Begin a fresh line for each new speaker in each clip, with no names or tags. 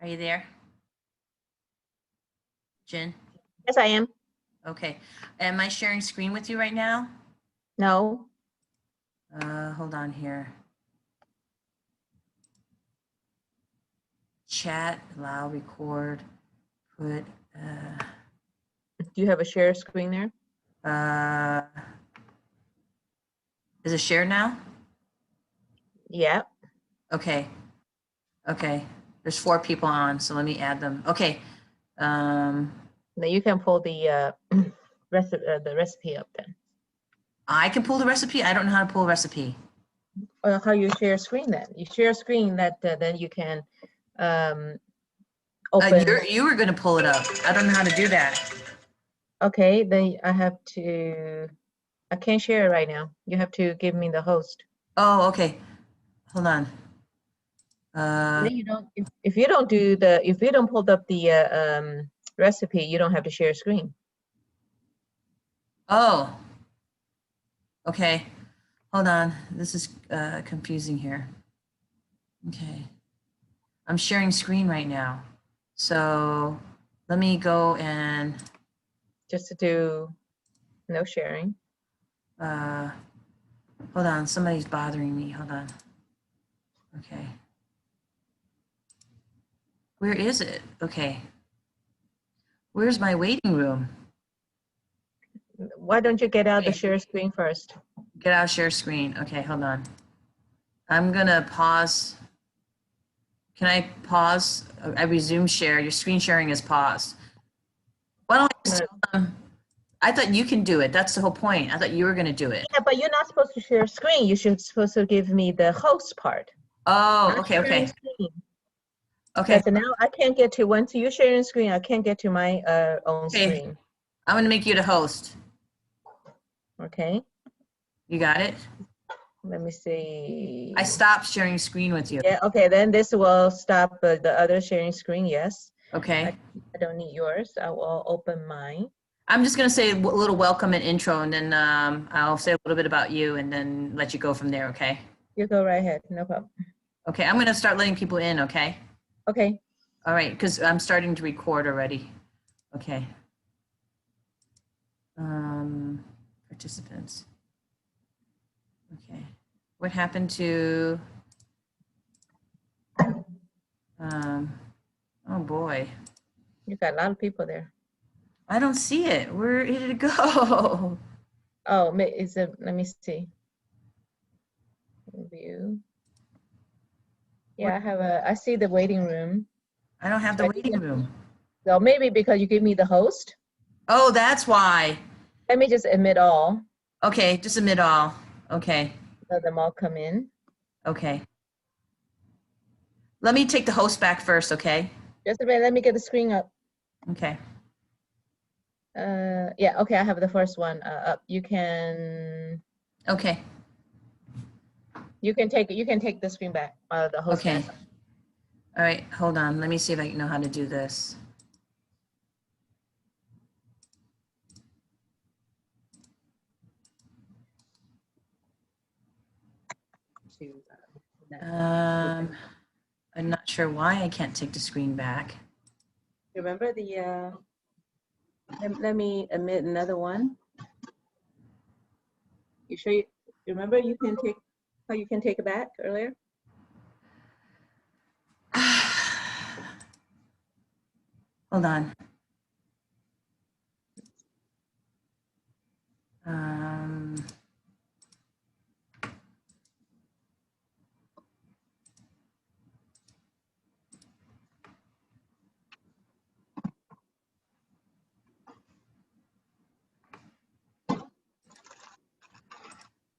Are you there? Jen?
Yes, I am.
Okay. Am I sharing screen with you right now?
No.
Hold on here. Chat, allow, record, put,
Do you have a share screen there?
Is it shared now?
Yeah.
Okay. Okay. There's 4 people on, so let me add them. Okay.
Now you can pull the recipe up then.
I can pull the recipe. I don't know how to pull a recipe.
How you share screen then? You share screen that then you can open.
You were going to pull it up. I don't know how to do that.
Okay, then I can't share it right now. You have to give me the host.
Oh, okay. Hold on.
Then you don't. If you don't pull up the recipe, you don't have to share screen.
Oh. Okay. Hold on. This is confusing here. Okay. I'm sharing screen right now. So let me go and
Just to do no sharing.
hold on. Somebody's bothering me. Hold on. Okay. Where is it? Okay. Where's my waiting room?
Why don't you get out the share screen first?
Get out share screen. Okay, hold on. I'm gonna pause. Can I pause? I resume share. Your screen sharing is paused. Why don't I just tell them? I thought you can do it. That's the whole point. I thought you were gonna do it.
Yeah, but you're not supposed to share screen. You're supposed to give me the host part.
Oh, okay, okay. Okay.
Because now I can't get to, once you're sharing screen, I can't get to my own screen.
I'm gonna make you the host.
Okay.
You got it?
Let me see.
I stopped sharing screen with you.
Yeah, okay, then this will stop the other sharing screen, yes.
Okay.
I don't need yours. I will open mine.
I'm just gonna say a little welcome and intro, and then I'll say a little bit about you, and then let you go from there. Okay.
You go right ahead. No problem.
Okay. I'm gonna start letting people in. Okay.
Okay.
All right, because I'm starting to record already. Okay. Participants. Okay. What happened to? Oh boy.
You got a lot of people there.
I don't see it. Where did it go?
Oh, is it? Let me see. View. Yeah, I see the waiting room.
I don't have the waiting room.
So maybe because you gave me the host.
Oh, that's why.
Let me just admit all.
Okay, just admit all. Okay.
Let them all come in.
Okay. Let me take the host back first, okay?
Just a minute, let me get the screen up.
Okay.
Yeah, okay, I have the first one up. You can.
Okay.
You can take the screen back, the host
Okay.
back.
All right, hold on. Let me see if I know how to do this. I'm not sure why I can't take the screen back.
Remember let me admit another one. You sure you remember how you can take it back earlier?
Hold on.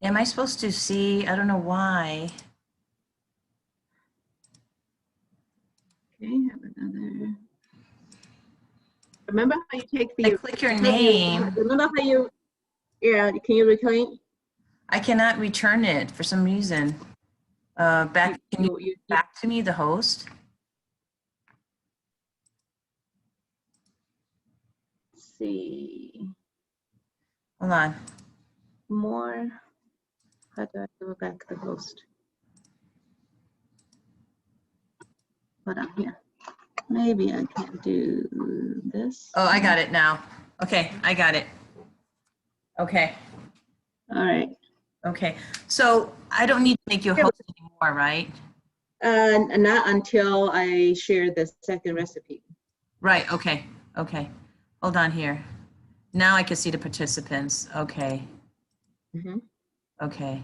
Am I supposed to see? I don't know why.
Okay, have another. Remember how you take the.
I click your name.
Remember how you. Yeah, can you reclaim?
I cannot return it for some reason. Can you back to me, the host?
Let's see.
Hold on.
More. How do I go back to the host? Hold on here.
maybe I can do this.
Oh, I got it now. Okay, I got it. Okay,
All right.
okay. So I don't need to make you a host anymore, right?
Not until I share the second recipe.
Right, okay, okay. Hold on here. Now I can see the participants. Okay,
Mhm.
okay.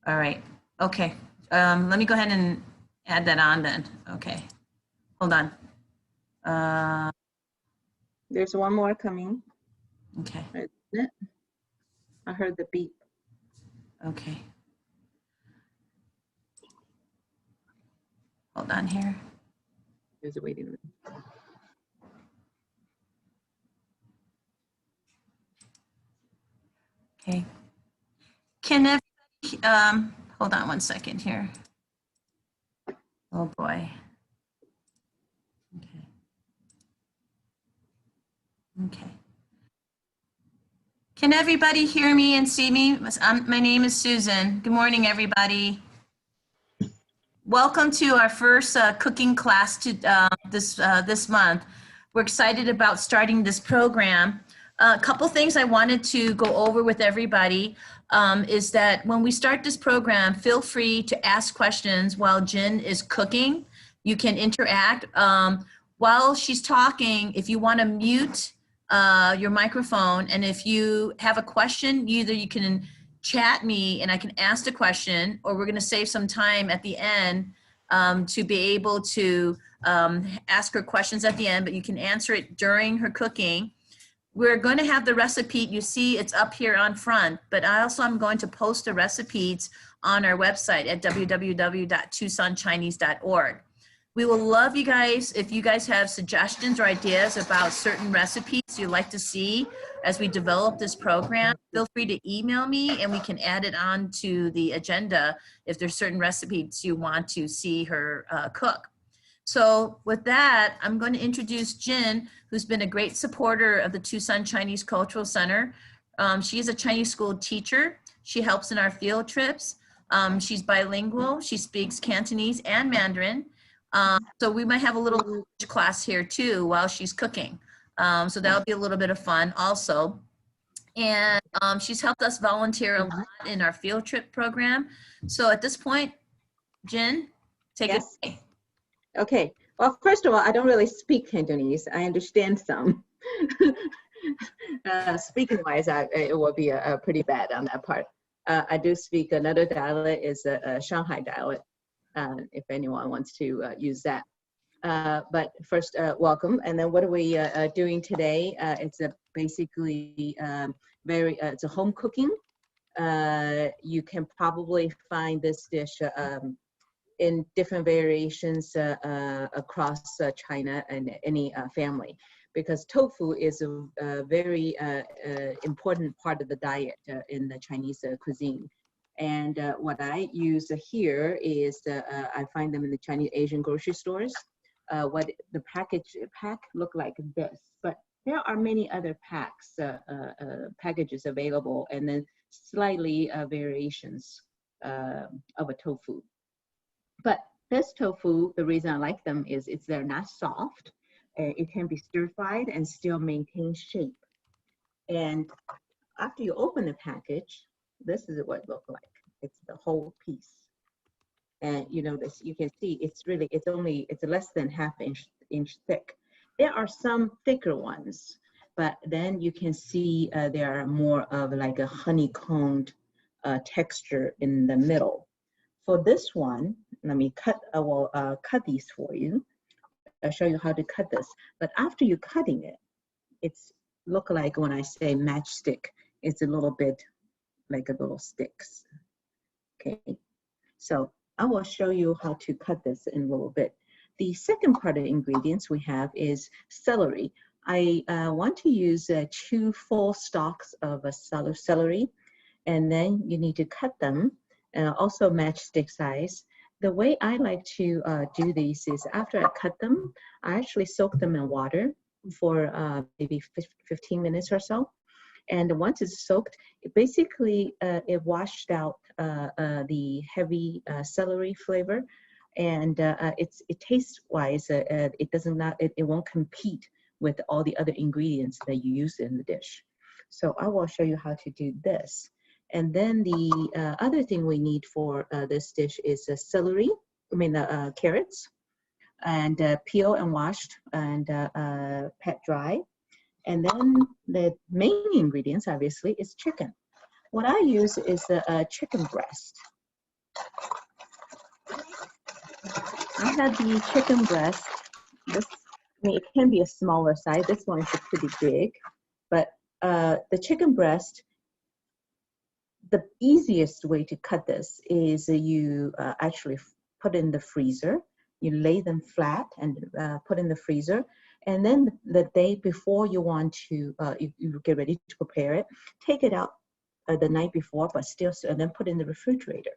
All right, okay. Let me go ahead and add that on then. Okay, hold on.
There's one more coming.
Okay,
Isn't it? I heard the beep.
okay. Hold on here.
There's a waiting room.
Okay. Can everybody, hold on one second here. Oh boy. Okay. Okay. Can everybody hear me and see me? My name is Susan. Good morning, everybody. Welcome to our first cooking class this month. We're excited about starting this program. A couple things I wanted to go over with everybody is that when we start this program, feel free to ask questions while Jen is cooking. You can interact. While she's talking, if you want to mute your microphone, and if you have a question, either you can chat me and I can ask the question, or we're going to save some time at the end to be able to ask her questions at the end, but you can answer it during her cooking. We're going to have the recipe. You see it's up here on front, but I'm going to post the recipes on our website at www.tucsonchinese.org. We will love you guys if you guys have suggestions or ideas about certain recipes you'd like to see as we develop this program. Feel free to email me and we can add it on to the agenda if there's certain recipes you want to see her cook. So with that, I'm going to introduce Jin, who's been a great supporter of the Tucson Chinese Cultural Center. She is a Chinese school teacher. She helps in our field trips. She's bilingual. She speaks Cantonese and Mandarin. So we might have a little class here too while she's cooking. So that'll be a little bit of fun also. And she's helped us volunteer a lot in our field trip program. So at this point, Jin, take it away.
Okay. Well, first of all, I don't really speak Cantonese. I understand some. Speaking wise, it will be pretty bad on that part. I do speak another dialect, is a Shanghai dialect, if anyone wants to use that. But first, welcome. And then what are we doing today? It's basically it's a home cooking. You can probably find this dish in different variations across China and any family, because tofu is a very important part of the diet in the Chinese cuisine. And what I use here is, I find them in the Chinese Asian grocery stores. What the pack look like this, but there are many other packages available, and then slightly variations of a tofu. But this tofu, the reason I like them is they're not soft. It can be stir fried and still maintain shape. And after you open the package, this is what it looks like. It's the whole piece. And you know this, you can see it's less than ½ inch thick. There are some thicker ones, but then you can see there are more of like a honeycombed texture in the middle. For this one, let me I will cut these for you. I'll show you how to cut this. But after you cutting it, it's look like, when I say matchstick, it's a little bit like a little sticks. Okay, so I will show you how to cut this in a little bit. The second part of the ingredients we have is celery. I want to use 2 full stalks of a celery, and then you need to cut them, also matchstick size. The way I like to do these is, after I cut them, I actually soak them in water for maybe 15 minutes or so. And once it's soaked, it washed out the heavy celery flavor, and it tastes wise. It won't compete with all the other ingredients that you use in the dish. So I will show you how to do this. And then the other thing we need for this dish is celery. Carrots, and peeled and washed and pat dry. And then the main ingredients, obviously, is chicken. What I use is the chicken breast. I have the chicken breast. It can be a smaller size. This one is pretty big, but the chicken breast, the easiest way to cut this is you actually put in the freezer. You lay them flat and put in the freezer. And then the day before you want to, you get ready to prepare it, take it out the night before, but still, and then put in the refrigerator.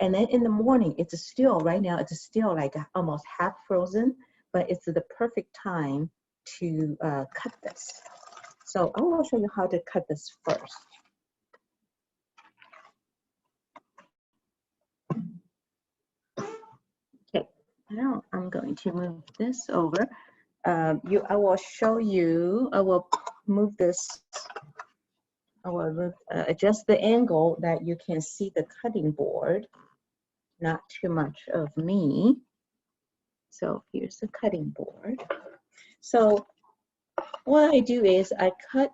And then in the morning, it's still, right now, it's still like almost half frozen, but it's the perfect time to cut this. So I will show you how to cut this first. Okay, now I'm going to move this over. I will show you, I will move this, I will move, adjust the angle that you can see the cutting board, not too much of me. So here's the cutting board. So what I do is I cut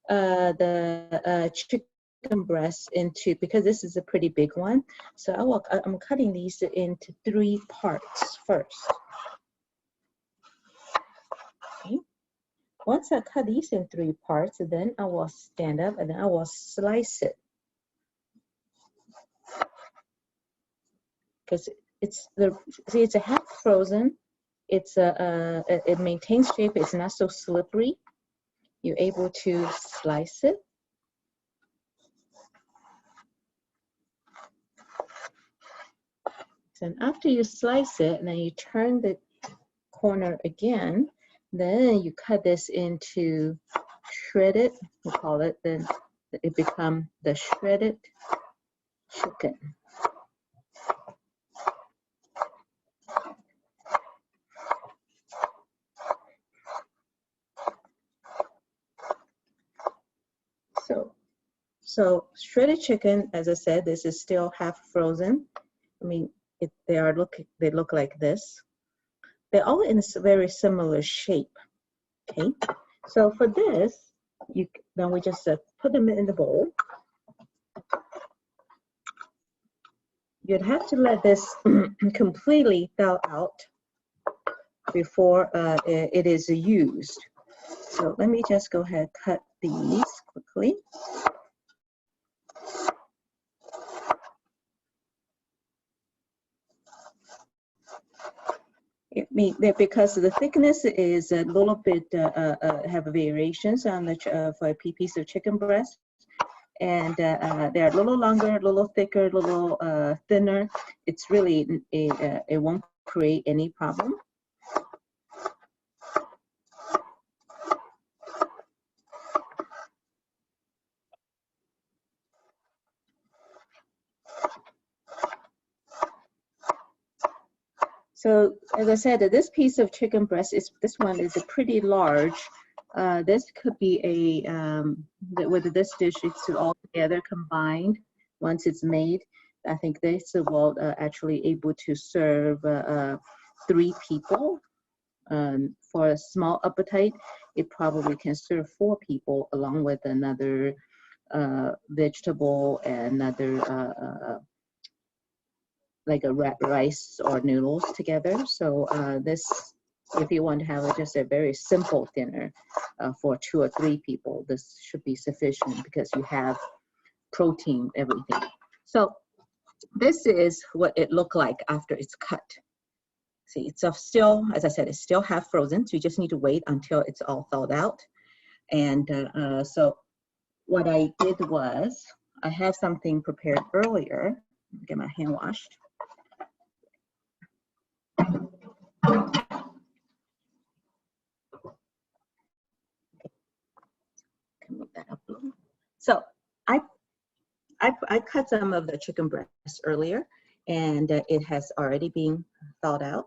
the chicken breast into, because this is a pretty big one, so I'm cutting these into 3 parts first. Okay. Once I cut these in 3 parts, then I will stand up and then I will slice it. Because it's a half frozen. It maintains shape. It's not so slippery. You're able to slice it. So after you slice it, and then you turn the corner again, then you cut this into shredded, we call it, then it becomes the shredded chicken. So shredded chicken, as I said, this is still half frozen. I mean, they look like this. They're all in a very similar shape. Okay, so for this, then we just put them in the bowl. You'd have to let this completely thaw out before it is used. So let me just go ahead and cut these quickly. Because the thickness is a little bit have variations on the for a piece of chicken breast, and they're a little longer, a little thicker, a little thinner. It's really it won't create any problem. So as I said, this piece of chicken breast this one is a pretty large. This could be with this dish, it's all together combined. Once it's made, I think this will actually able to serve 3 people. For a small appetite, it probably can serve 4 people along with another vegetable and another like a rice or noodles together. So this, if you want to have just a very simple dinner for 2 or 3 people, this should be sufficient because you have protein, everything. So this is what it looked like after it's cut. See, it's still, as I said, it's still half frozen, so you just need to wait until it's all thawed out. And so what I did was, I have something prepared earlier. Get my hand washed. Move that up a little. So I cut some of the chicken breast earlier, and it has already been thawed out.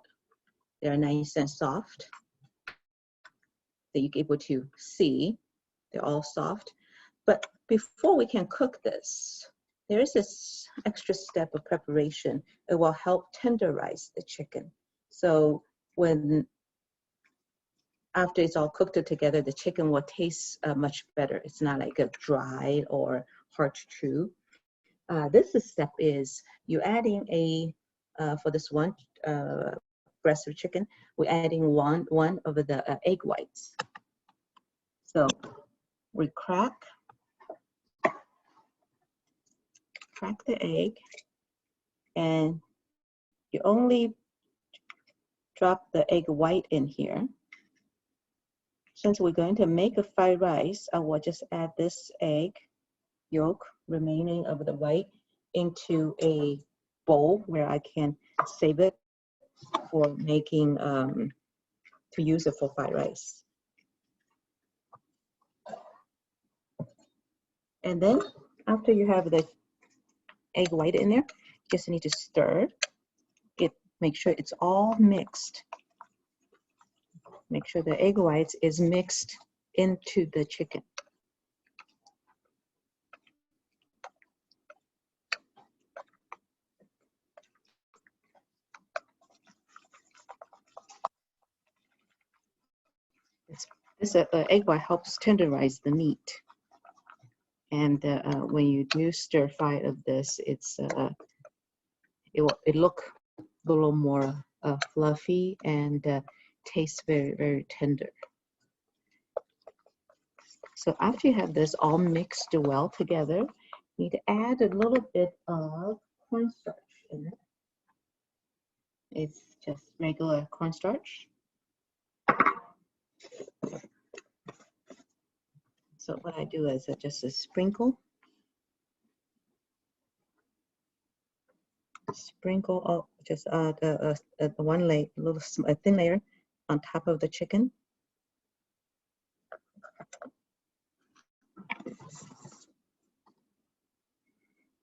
They're nice and soft that you're able to see. They're all soft. But before we can cook this, there is this extra step of preparation. It will help tenderize the chicken. So after it's all cooked together, the chicken will taste much better. It's not like a dry or hard to chew. This step is you're adding for this one breast of chicken, we're adding one of the egg whites. So we crack the egg, and you only drop the egg white in here. Since we're going to make a fried rice, I will just add this egg yolk remaining of the white into a bowl where I can save it for making, to use it for fried rice. And then after you have the egg white in there, you just need to stir it, make sure it's all mixed. Make sure the egg whites is mixed into the chicken. This egg white helps tenderize the meat. And when you do stir fry of this, it look a little more fluffy and tastes very, very tender. So after you have this all mixed well together, you need to add a little bit of cornstarch in it. It's just regular cornstarch. So what I do is just a sprinkle of just the one layer, a thin layer on top of the chicken.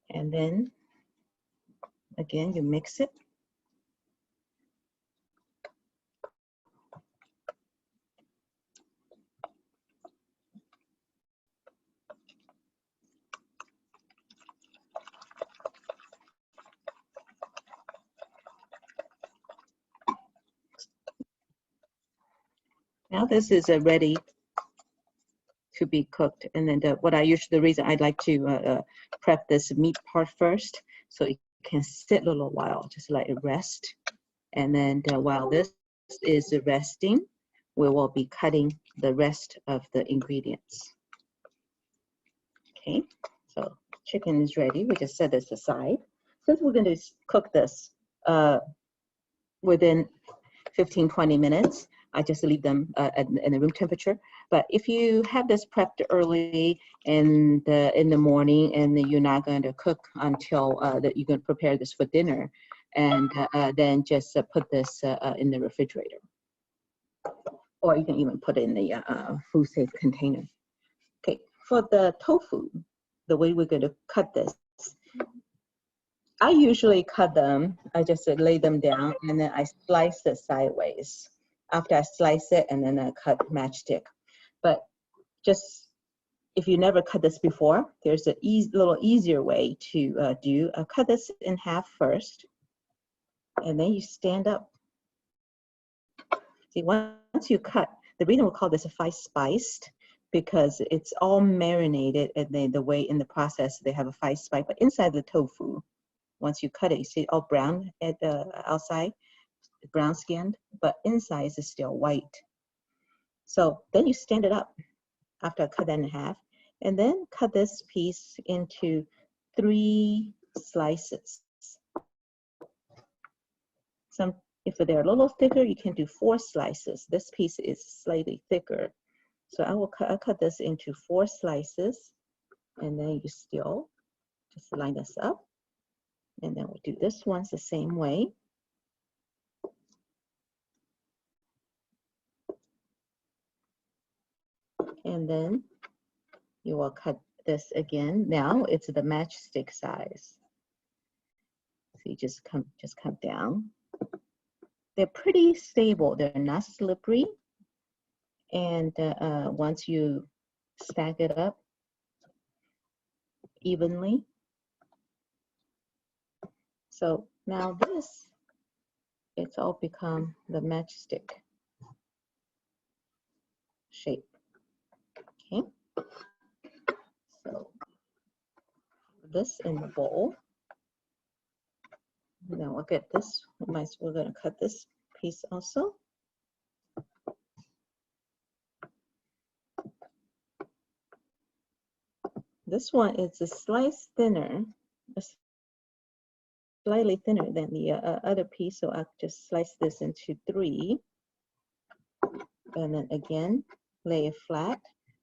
And then again, you mix it. Now this is ready to be cooked. And then the reason I'd like to prep this meat part first, so it can sit a little while, just let it rest. And then while this is resting, we will be cutting the rest of the ingredients. Okay, so chicken is ready. We just set this aside. Since we're going to cook this within 15-20 minutes, I just leave them in the room temperature. But if you have this prepped early in the morning and you're not going to cook until you're going to prepare this for dinner, and then just put this in the refrigerator. Or you can even put it in the food safe container. Okay, for the tofu, the way we're going to cut this, I usually cut them, I just lay them down and then I slice it sideways. After I slice it, and then I cut matchstick. But just, if you never cut this before, there's a little easier way to do. Cut this in half first, and then you stand up. See, once you cut, the reason we call this a five spiced, because it's all marinated, and then the way in the process they have a five spice. But inside the tofu, once you cut it, you see all brown at the outside, brown skinned, but inside is still white. So then you stand it up after I cut that in half, and then cut this piece into 3 slices. If they're a little thicker, you can do 4 slices. This piece is slightly thicker. So I'll cut this into 4 slices, and then you still just line this up. And then we'll do this one the same way. And then you will cut this again. Now it's the matchstick size.
So you just come down. They're pretty stable. They're not slippery. And once you stack it up evenly. So now this, it's all become the matchstick shape. Okay. So this in the bowl. Now look at this. We're going to cut this piece also. This one is a slice thinner, slightly thinner than the other piece. So I'll just slice this into 3. And then again, lay it flat,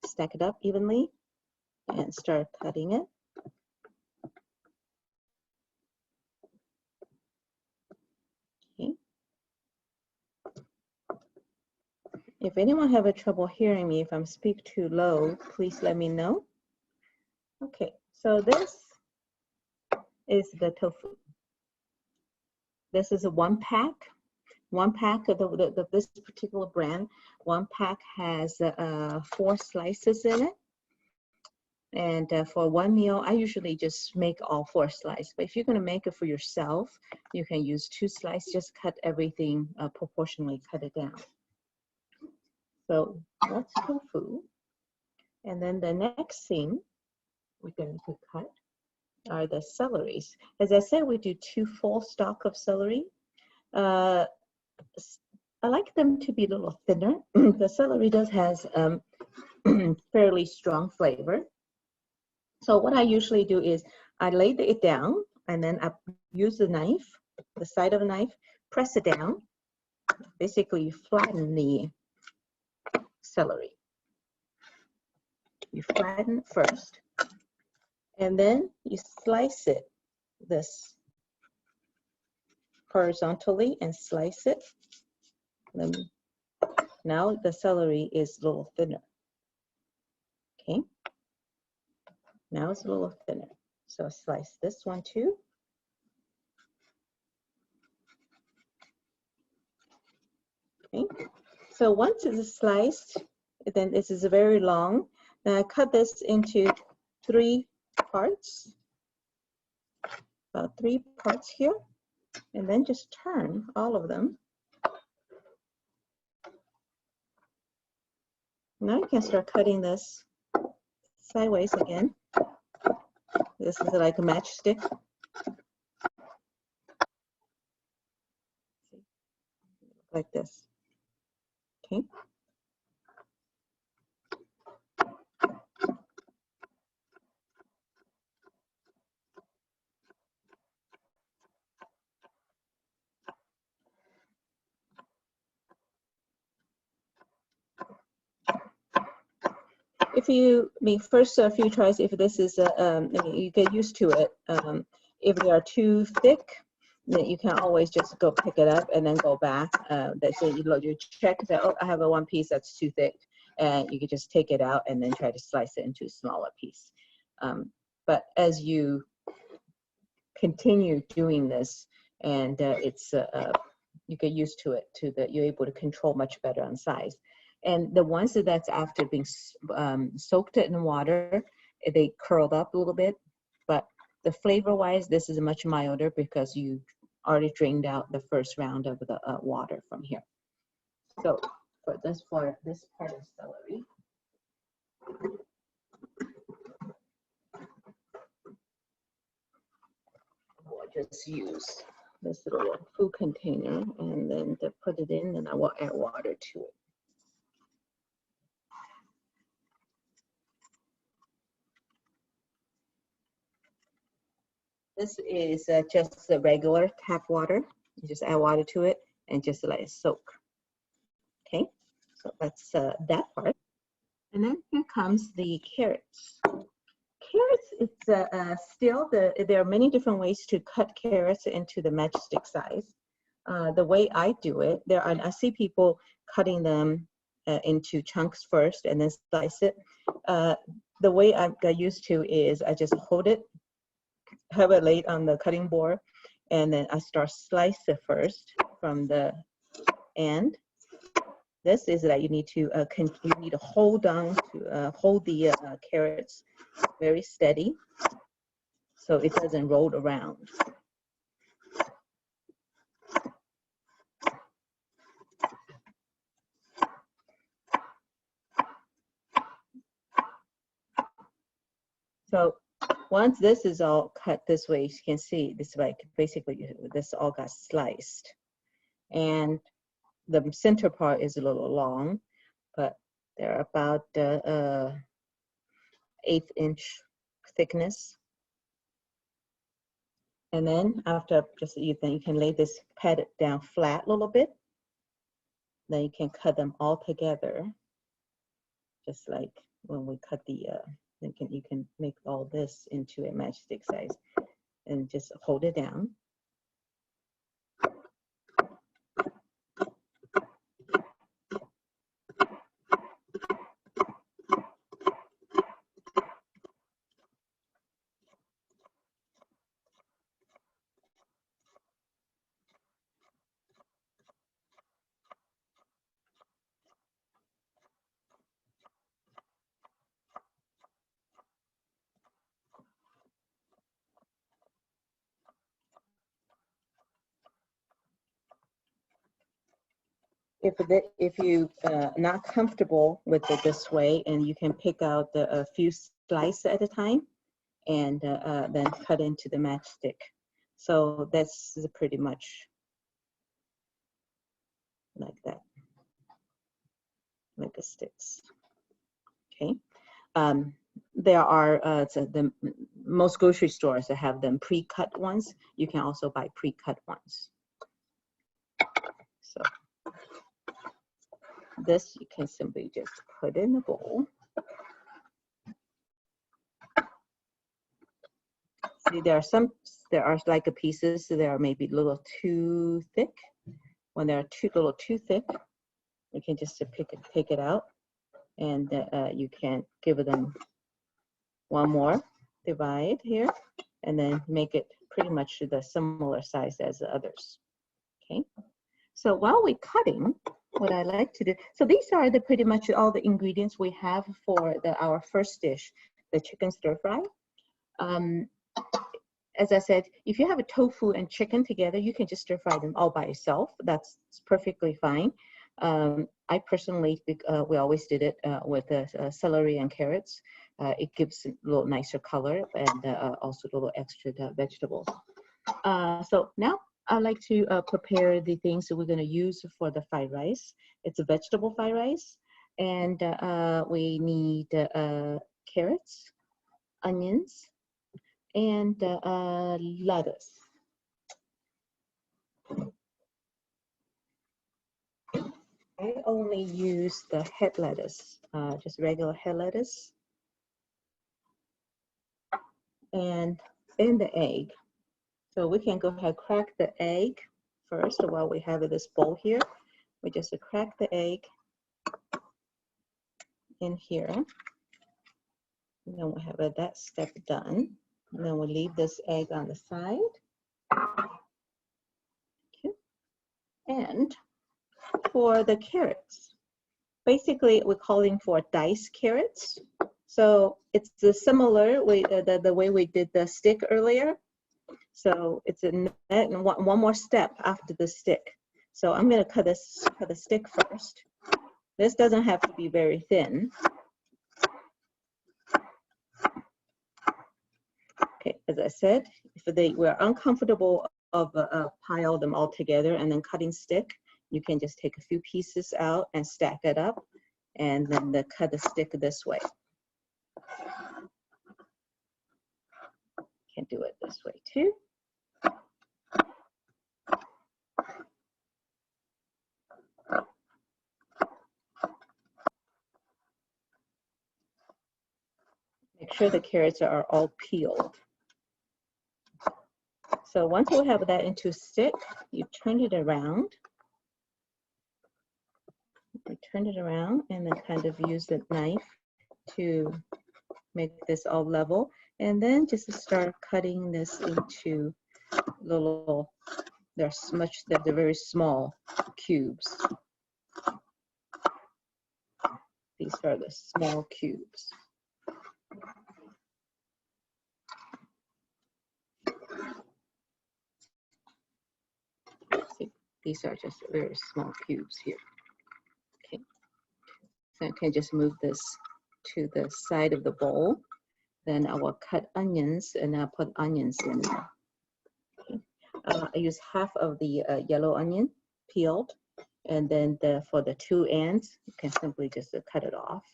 stack it up evenly, and start cutting it. Okay. If anyone have a trouble hearing me, if I'm speak too low, please let me know. Okay, so this is the tofu. This is a 1 pack. 1 pack of this particular brand. 1 pack has 4 slices in it. And for 1 meal, I usually just make all 4 slices. But if you're going to make it for yourself, you can use 2 slices. Just cut everything proportionally, cut it down. So that's tofu. And then the next thing we're going to cut are the celeries. As I said, we do 2 full stalk of celery. I like them to be a little thinner. The celery does has fairly strong flavor. So what I usually do is I lay it down and then I use the knife, the side of the knife, press it down. Basically, you flatten the celery. You flatten first, and then you slice it this horizontally and slice it. Then now the celery is a little thinner. Okay. Now it's a little thinner. So slice this one too. Okay. So once it is sliced, then this is very long. Now I cut this into 3 parts. About 3 parts here. And then just turn all of them. Now you can start cutting this sideways again. This is like a matchstick. Like this. Okay. If you first a few tries, if this is you get used to it. If they are too thick, then you can always just go pick it up and then go back. So you check that, oh, I have a 1 piece that's too thick, and you can just take it out and then try to slice it into a smaller piece. But as you continue doing this, and you get used to it, you're able to control much better on size. And the ones that's after being soaked in water, they curled up a little bit. But the flavor-wise, this is much milder because you already drained out the first round of the water from here. So for this part of celery, we'll just use this little food container and then to put it in, and I will add water to it. This is just the regular tap water. You just add water to it and just let it soak. Okay, so that's that part. And then here comes the carrots. Carrots, it's still there are many different ways to cut carrots into the matchstick size. The way I do it, I see people cutting them into chunks first and then slice it. The way I got used to is I just hold it, have it laid on the cutting board, And then I start slice it first from the end. This is that you need to hold down to hold the carrots very steady so it doesn't roll around. So once this is all cut this way, you can see this, like basically this all got sliced, and the center part is a little long, but they're about 1/8 inch thickness. And then after you can lay this, pat it down flat a little bit. Then you can cut them all together, just like when we cut the. You can make all this into a matchstick size, and just hold it down. If you not comfortable with it this way, and you can pick out a few slices at a time, and then cut into the matchstick. So that's pretty much like that, like a sticks. Okay. There are most grocery stores that have them pre-cut ones. You can also buy pre-cut ones. So this you can simply just put in the bowl. See, there are like pieces that are maybe a little too thick. When they're little too thick, you can just take it out, and you can give them one more divide here, and then make it pretty much the similar size as the others. Okay. So while we're cutting, what I like to do, so these are pretty much all the ingredients we have for our first dish, the chicken stir fry. As I said, if you have a tofu and chicken together, you can just stir fry them all by itself. That's perfectly fine. I personally, we always did it with celery and carrots. It gives a little nicer color, and also a little extra vegetables. So now I'd like to prepare the things that we're going to use for the fried rice. It's a vegetable fried rice, and we need carrots, onions, and lettuce. I only use the head lettuce, just regular head lettuce, and the egg. So we can go ahead and crack the egg first while we have this bowl here. We just crack the egg in here. And then we have that step done. And then we'll leave this egg on the side. Okay. And for the carrots, basically we're calling for diced carrots. So it's similar way, the way we did the stick earlier. So it's one more step after the stick. So I'm going to cut the stick first. This doesn't have to be very thin. Okay, as I said, if we're uncomfortable of pile them all together and then cutting stick, you can just take a few pieces out and stack it up, and then cut the stick this way. Can do it this way too. Make sure the carrots are all peeled. So once you have that into a stick, you turn it around. You turn it around and then kind of use the knife to make this all level. And then just start cutting this into little, they're very small cubes. These are the small cubes. See, these are just very small cubes here. Okay, so I can just move this to the side of the bowl. Then I will cut onions and I'll put onions in there. Okay. I use half of the yellow onion peeled, and then for the 2 ends, you can simply just cut it off.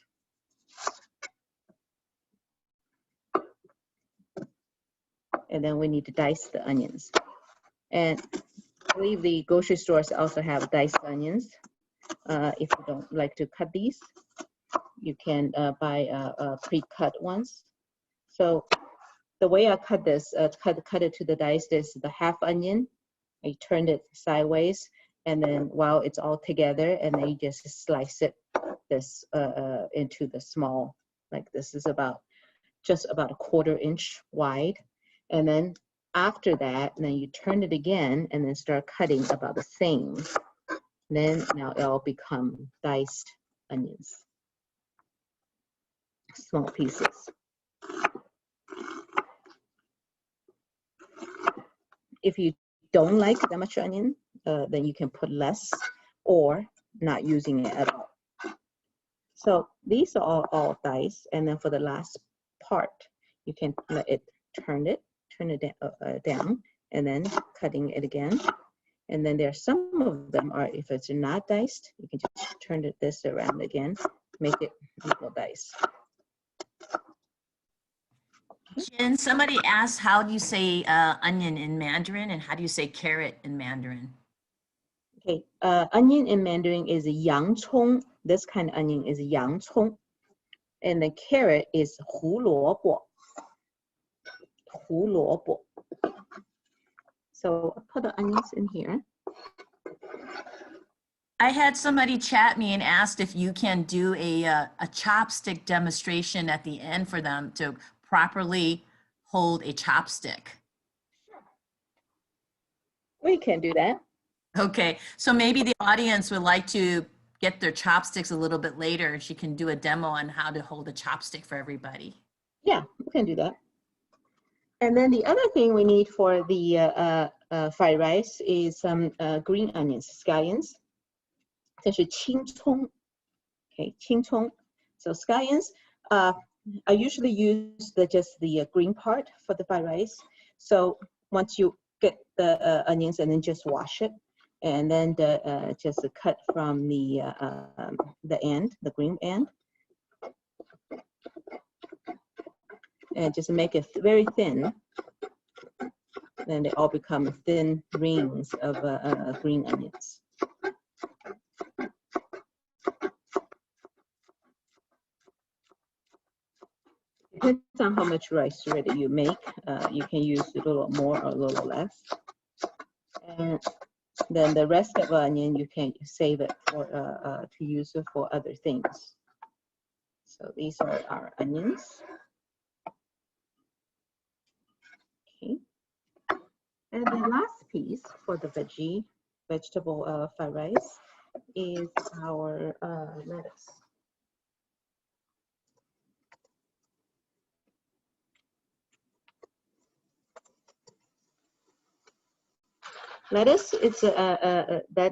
And then we need to dice the onions. And I believe the grocery stores also have diced onions. If you don't like to cut these, you can buy pre-cut ones. So the way I cut this, cut it to the dice, is the half onion. I turned it sideways, and then while it's all together, and then you just slice it this into the small, like this is just about a 1/4 inch wide. And then after that, then you turn it again and then start cutting about the same. Then now it'll become diced onions, small pieces. If you don't like that much onion, then you can put less or not using it at all. So these are all diced, and then for the last part, you can let it turn it down, and then cutting it again. And then there are some of them are, if it's not diced, you can just turn this around again, make it equal dice.
Jen, somebody asked, how do you say onion in Mandarin, and how do you say carrot in Mandarin?
Okay, onion in Mandarin is yangcong. This kind of onion is yangcong. And the carrot is 胡萝卜. 胡萝卜. So I'll put the onions in here.
I had somebody chat me and asked if you can do a chopstick demonstration at the end for them to properly hold a chopstick.
We can do that.
Okay, so maybe the audience would like to get their chopsticks a little bit later. She can do a demo on how to hold a chopstick for everybody.
Yeah, we can do that. And then the other thing we need for the fried rice is some green onions, scallions. 这是青葱. Okay, 青葱. So scallions, I usually use just the green part for the fried rice. So once you get the onions, and then just wash it, and then just cut from the end, the green end, and just make it very thin. Then they all become thin rings of green onions. Depends on how much rice ready you make. You can use a little more or a little less. And then the rest of the onion, you can save it for to use it for other things. So these are our onions. Okay. And the last piece for the vegetable fried rice is our lettuce. Lettuce, it's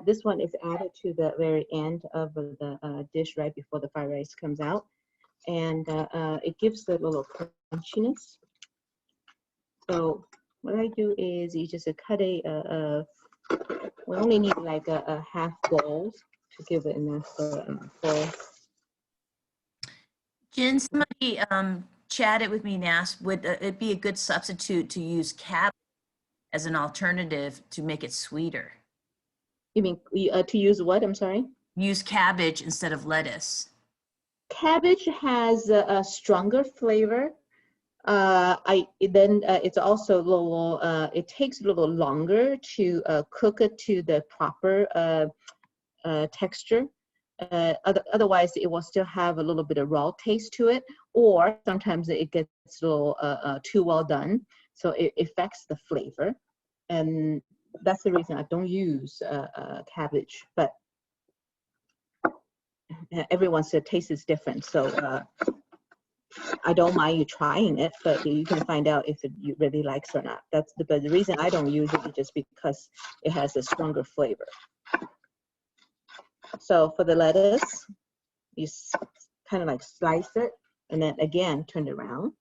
this one is added to the very end of the dish right before the fried rice comes out, and it gives the little crunchiness. So what I do is you just cut we only need like a half bowl to give it enough full.
Jen, somebody chatted with me and asked, would it be a good substitute to use cabbage as an alternative to make it sweeter?
You mean to use what? I'm sorry?
Use cabbage instead of lettuce.
Cabbage has a stronger flavor. It's also a little, it takes a little longer to cook it to the proper texture. Otherwise, it will still have a little bit of raw taste to it, or sometimes it gets a little too well done, so it affects the flavor. And that's the reason I don't use cabbage, but everyone's taste is different. So I don't mind you trying it, but you can find out if you really likes or not. But the reason I don't use it is just because it has a stronger flavor. So for the lettuce, you kind of like slice it and then again turn it around,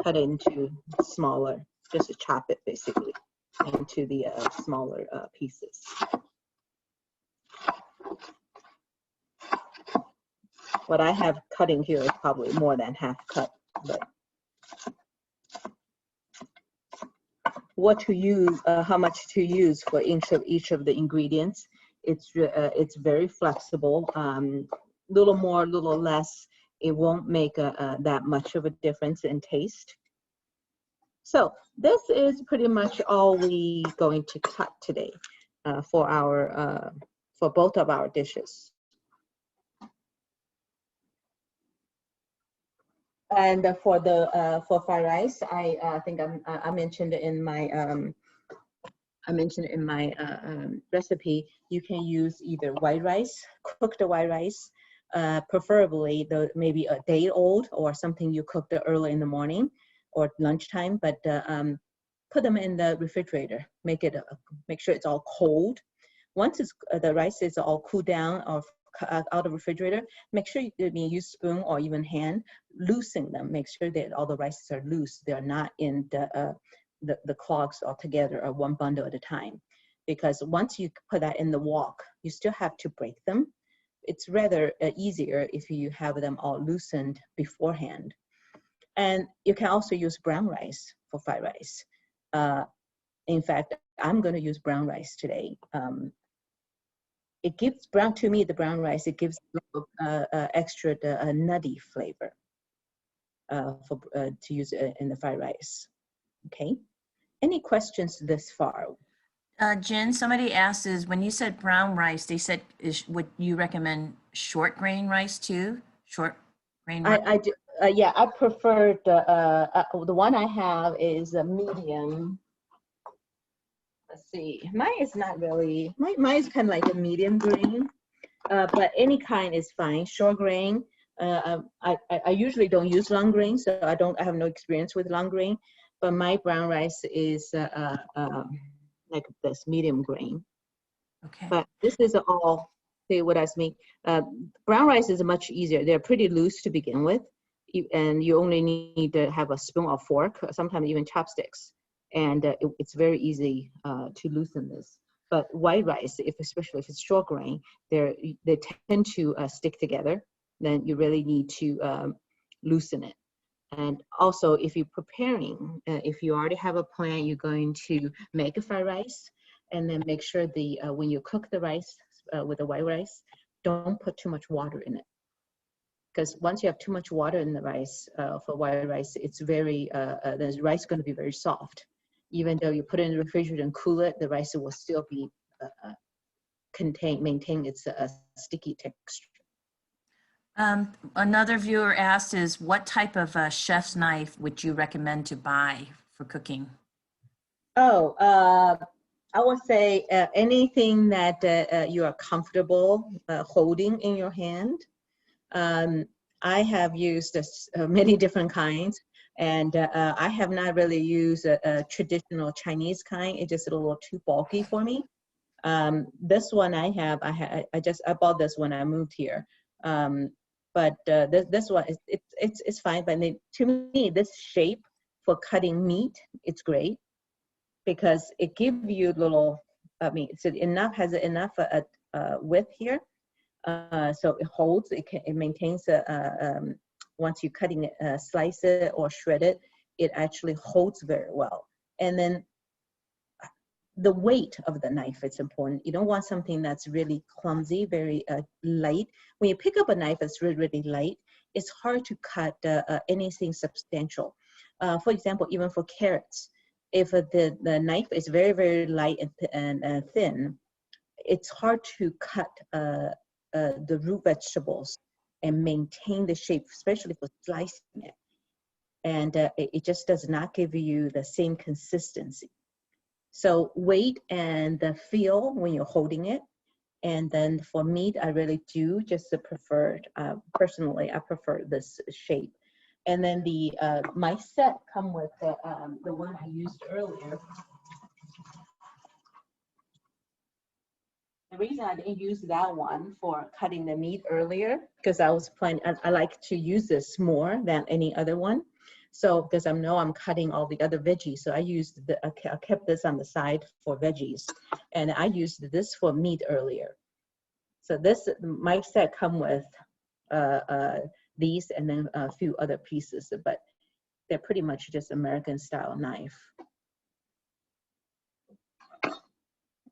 cut it into smaller, just to chop it basically into the smaller pieces. What I have cutting here is probably more than half cut, but what to use, how much to use for each of the ingredients. It's very flexible. Little more, little less. It won't make that much of a difference in taste. So this is pretty much all we going to cut today for both of our dishes. And for fried rice, I think I mentioned in my recipe, you can use either white rice, cooked white rice, preferably maybe a day old or something you cooked early in the morning or lunchtime, but put them in the refrigerator. Make sure it's all cold. Once the rice is all cooled down or out of the refrigerator, make sure you use spoon or even hand, loosen them. Make sure that all the rices are loose. They're not in the clogs all together or one bundle at a time. Because once you put that in the wok, you still have to break them. It's rather easier if you have them all loosened beforehand. And you can also use brown rice for fried rice. In fact, I'm going to use brown rice today. It gives the brown rice, it gives extra nutty flavor to use in the fried rice. Okay. Any questions this far?
Jen, somebody asked when you said brown rice, they said, would you recommend short grain rice too? Short grain rice?
I do, yeah, I prefer the one I have is a medium. Let's see, mine is not really, mine is kind of like a medium grain, but any kind is fine. Short grain, I usually don't use long grain, so I have no experience with long grain, but my brown rice is like this medium grain.
Okay.
But this is all, see what I mean. Brown rice is much easier. They're pretty loose to begin with, and you only need to have a spoon or fork, sometimes even chopsticks. And it's very easy to loosen this. But white rice, especially if it's short grain, they tend to stick together. Then you really need to loosen it. And also, if you're preparing, if you already have a plan, you're going to make a fried rice, and then make sure when you cook the rice with the white rice, don't put too much water in it. Because once you have too much water in the rice, for white rice, it's the rice is going to be very soft. Even though you put it in the refrigerator and cool it, the rice will still be maintain its sticky texture.
Another viewer asked what type of chef's knife would you recommend to buy for cooking?
Oh, I would say anything that you are comfortable holding in your hand. I have used many different kinds. And I have not really used a traditional Chinese kind. It's just a little too bulky for me. This one I bought this when I moved here. But this one it's fine. But to me, this shape for cutting meat, it's great because it gives you little. I mean, has enough width here, so it holds. It maintains once you're cutting it, slice it or shred it, it actually holds very well. And then the weight of the knife is important. You don't want something that's really clumsy, very light. When you pick up a knife that's really, really light, it's hard to cut anything substantial. For example, even for carrots, if the knife is very, very light and thin, it's hard to cut the root vegetables and maintain the shape, especially for slicing it. And it just does not give you the same consistency. So weight and the feel when you're holding it. And then for meat, I really do just prefer, personally, I prefer this shape. And then the my set come with the one I used earlier. The reason I didn't use that one for cutting the meat earlier, because I was planning, I like to use this more than any other one. So because I know I'm cutting all the other veggies, so I used I kept this on the side for veggies, and I used this for meat earlier. So this, my set come with these and then a few other pieces, but they're pretty much just American style knife.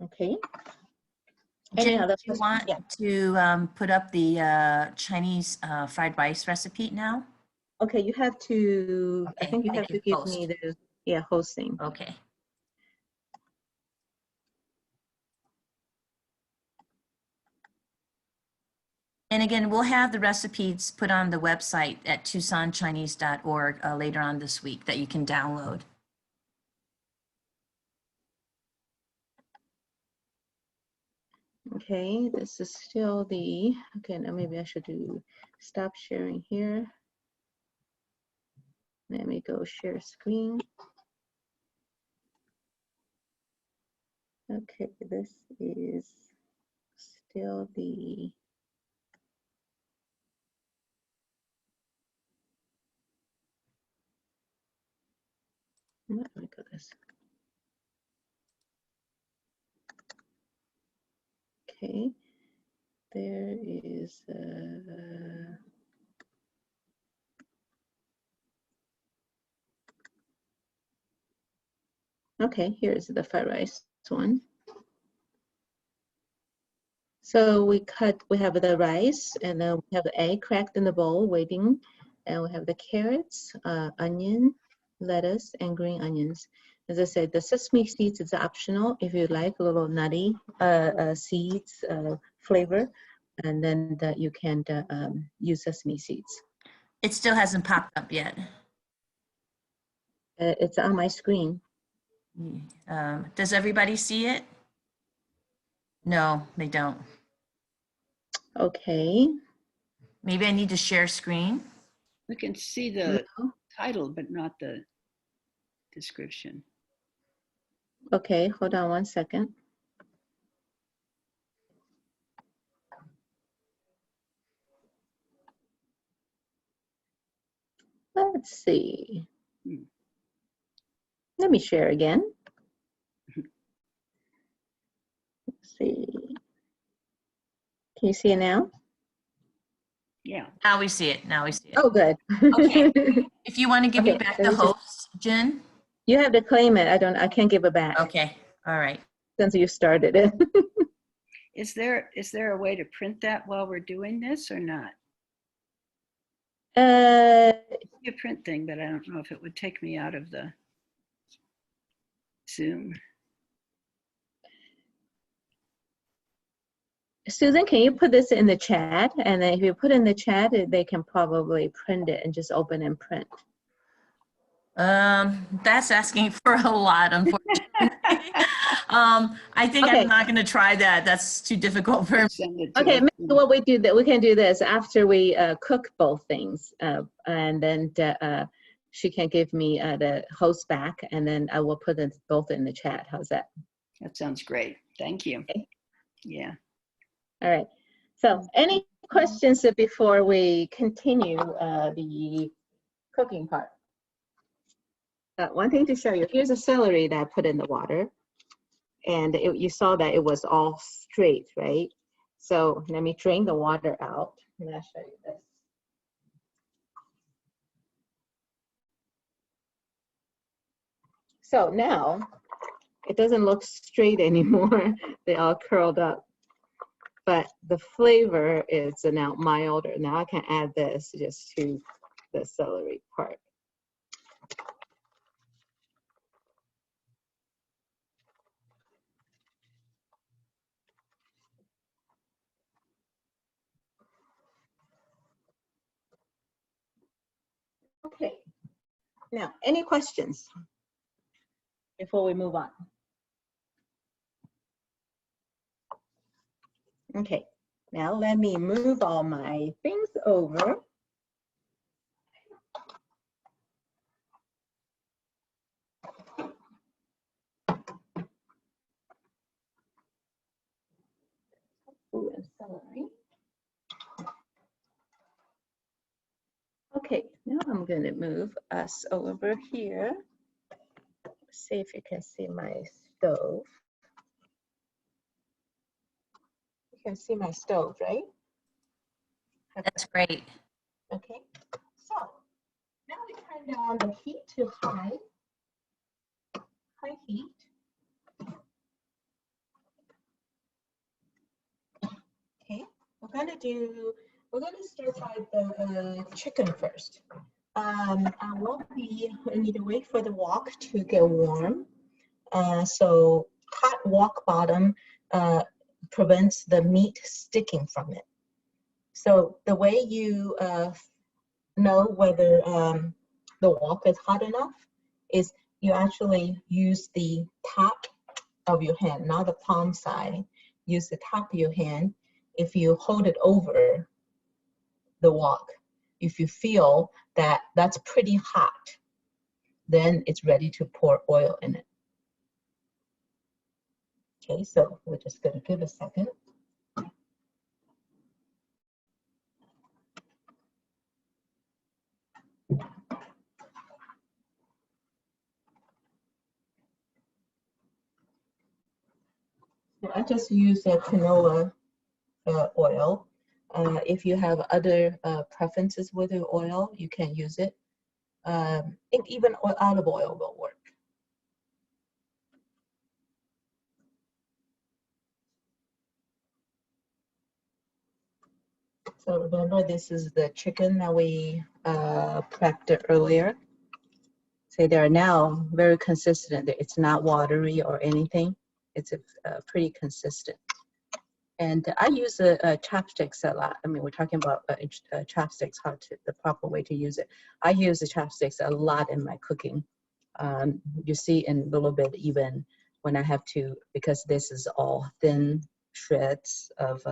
Okay.
Jen,
other
do you
questions?
want
Yeah.
to put up the Chinese fried rice recipe now?
Okay, you have to, I
Okay,
think you
I
have
can
to give
post.
me the, yeah, hosting.
Okay. And again, we'll have the recipes put on the website at TucsonChinese.org later on this week that you can download.
Okay, this is still the, okay, now maybe I should do stop sharing here. Let me go share screen. Okay, this is still the, let me go this. Okay, there is, okay, here's the fried rice one. So we have the rice, and then we have the egg cracked in the bowl waiting, and we have the carrots, onion, lettuce, and green onions. As I said, the sesame seeds is optional if you like a little nutty seeds flavor, and then you can use sesame seeds.
It still hasn't popped up yet.
It's on my screen.
Does everybody see it? No, they don't.
Okay.
Maybe I need to share screen.
We can see the title, but not the description.
Okay, hold on one second. Let's see. Let me share again. Let's see. Can you see it now?
Yeah.
Now we see it. Now we see it.
Oh, good.
Okay. If you want to give me
Okay,
back
let
the
me just-
host, Jen.
You have to claim it. I can't give it back
Okay. All right.
since you started it.
Is there a way to print that while we're doing this or not? A print thing, but I don't know if it would take me out of the Zoom.
Susan, can you put this in the chat? And then if you put in the chat, they can probably print it and just open and print.
That's asking for a lot, unfortunately. I think
Okay.
I'm not going to try that. That's too difficult for me.
Send it to
Okay,
us.
maybe what we do that we can do this after we cook both things, and then she can give me the host back, and then I will put them both in the chat. How's that?
That sounds great. Thank you.
Okay.
Yeah.
All right. So, any questions before we continue the cooking part? One thing to show you. Here's a celery that I put in the water, and you saw that it was all straight, right? So let me drain the water out, and I'll show you this. So now it doesn't look straight anymore. They all curled up, but the flavor is now milder. Now I can add this just to the celery part. Okay. Now, any questions before we move on? Okay, now let me move all my things over. Tofu and celery. Okay, now I'm going to move us over here. See if you can see my stove. You can see my stove, right?
That's great.
Okay, so now we turn down the heat to high heat. Okay, we're gonna start by the chicken first. I need to wait for the wok to get warm. So hot wok bottom prevents the meat sticking from it. So the way you know whether the wok is hot enough is you actually use the top of your hand, not the palm side. Use the top of your hand. If you hold it over the wok, if you feel that that's pretty hot, then it's ready to pour oil in it. Okay, so we're just going to give a second. So I just use canola oil. If you have other preferences with your oil, you can use it. I think even olive oil will work. So remember, this is the chicken that we prepped earlier. So they are now very consistent. It's not watery or anything. It's pretty consistent. And I use chopsticks a lot. I mean, we're talking about chopsticks, the proper way to use it. I use the chopsticks a lot in my cooking. You see in a little bit even when I have to, because this is all thin shreds of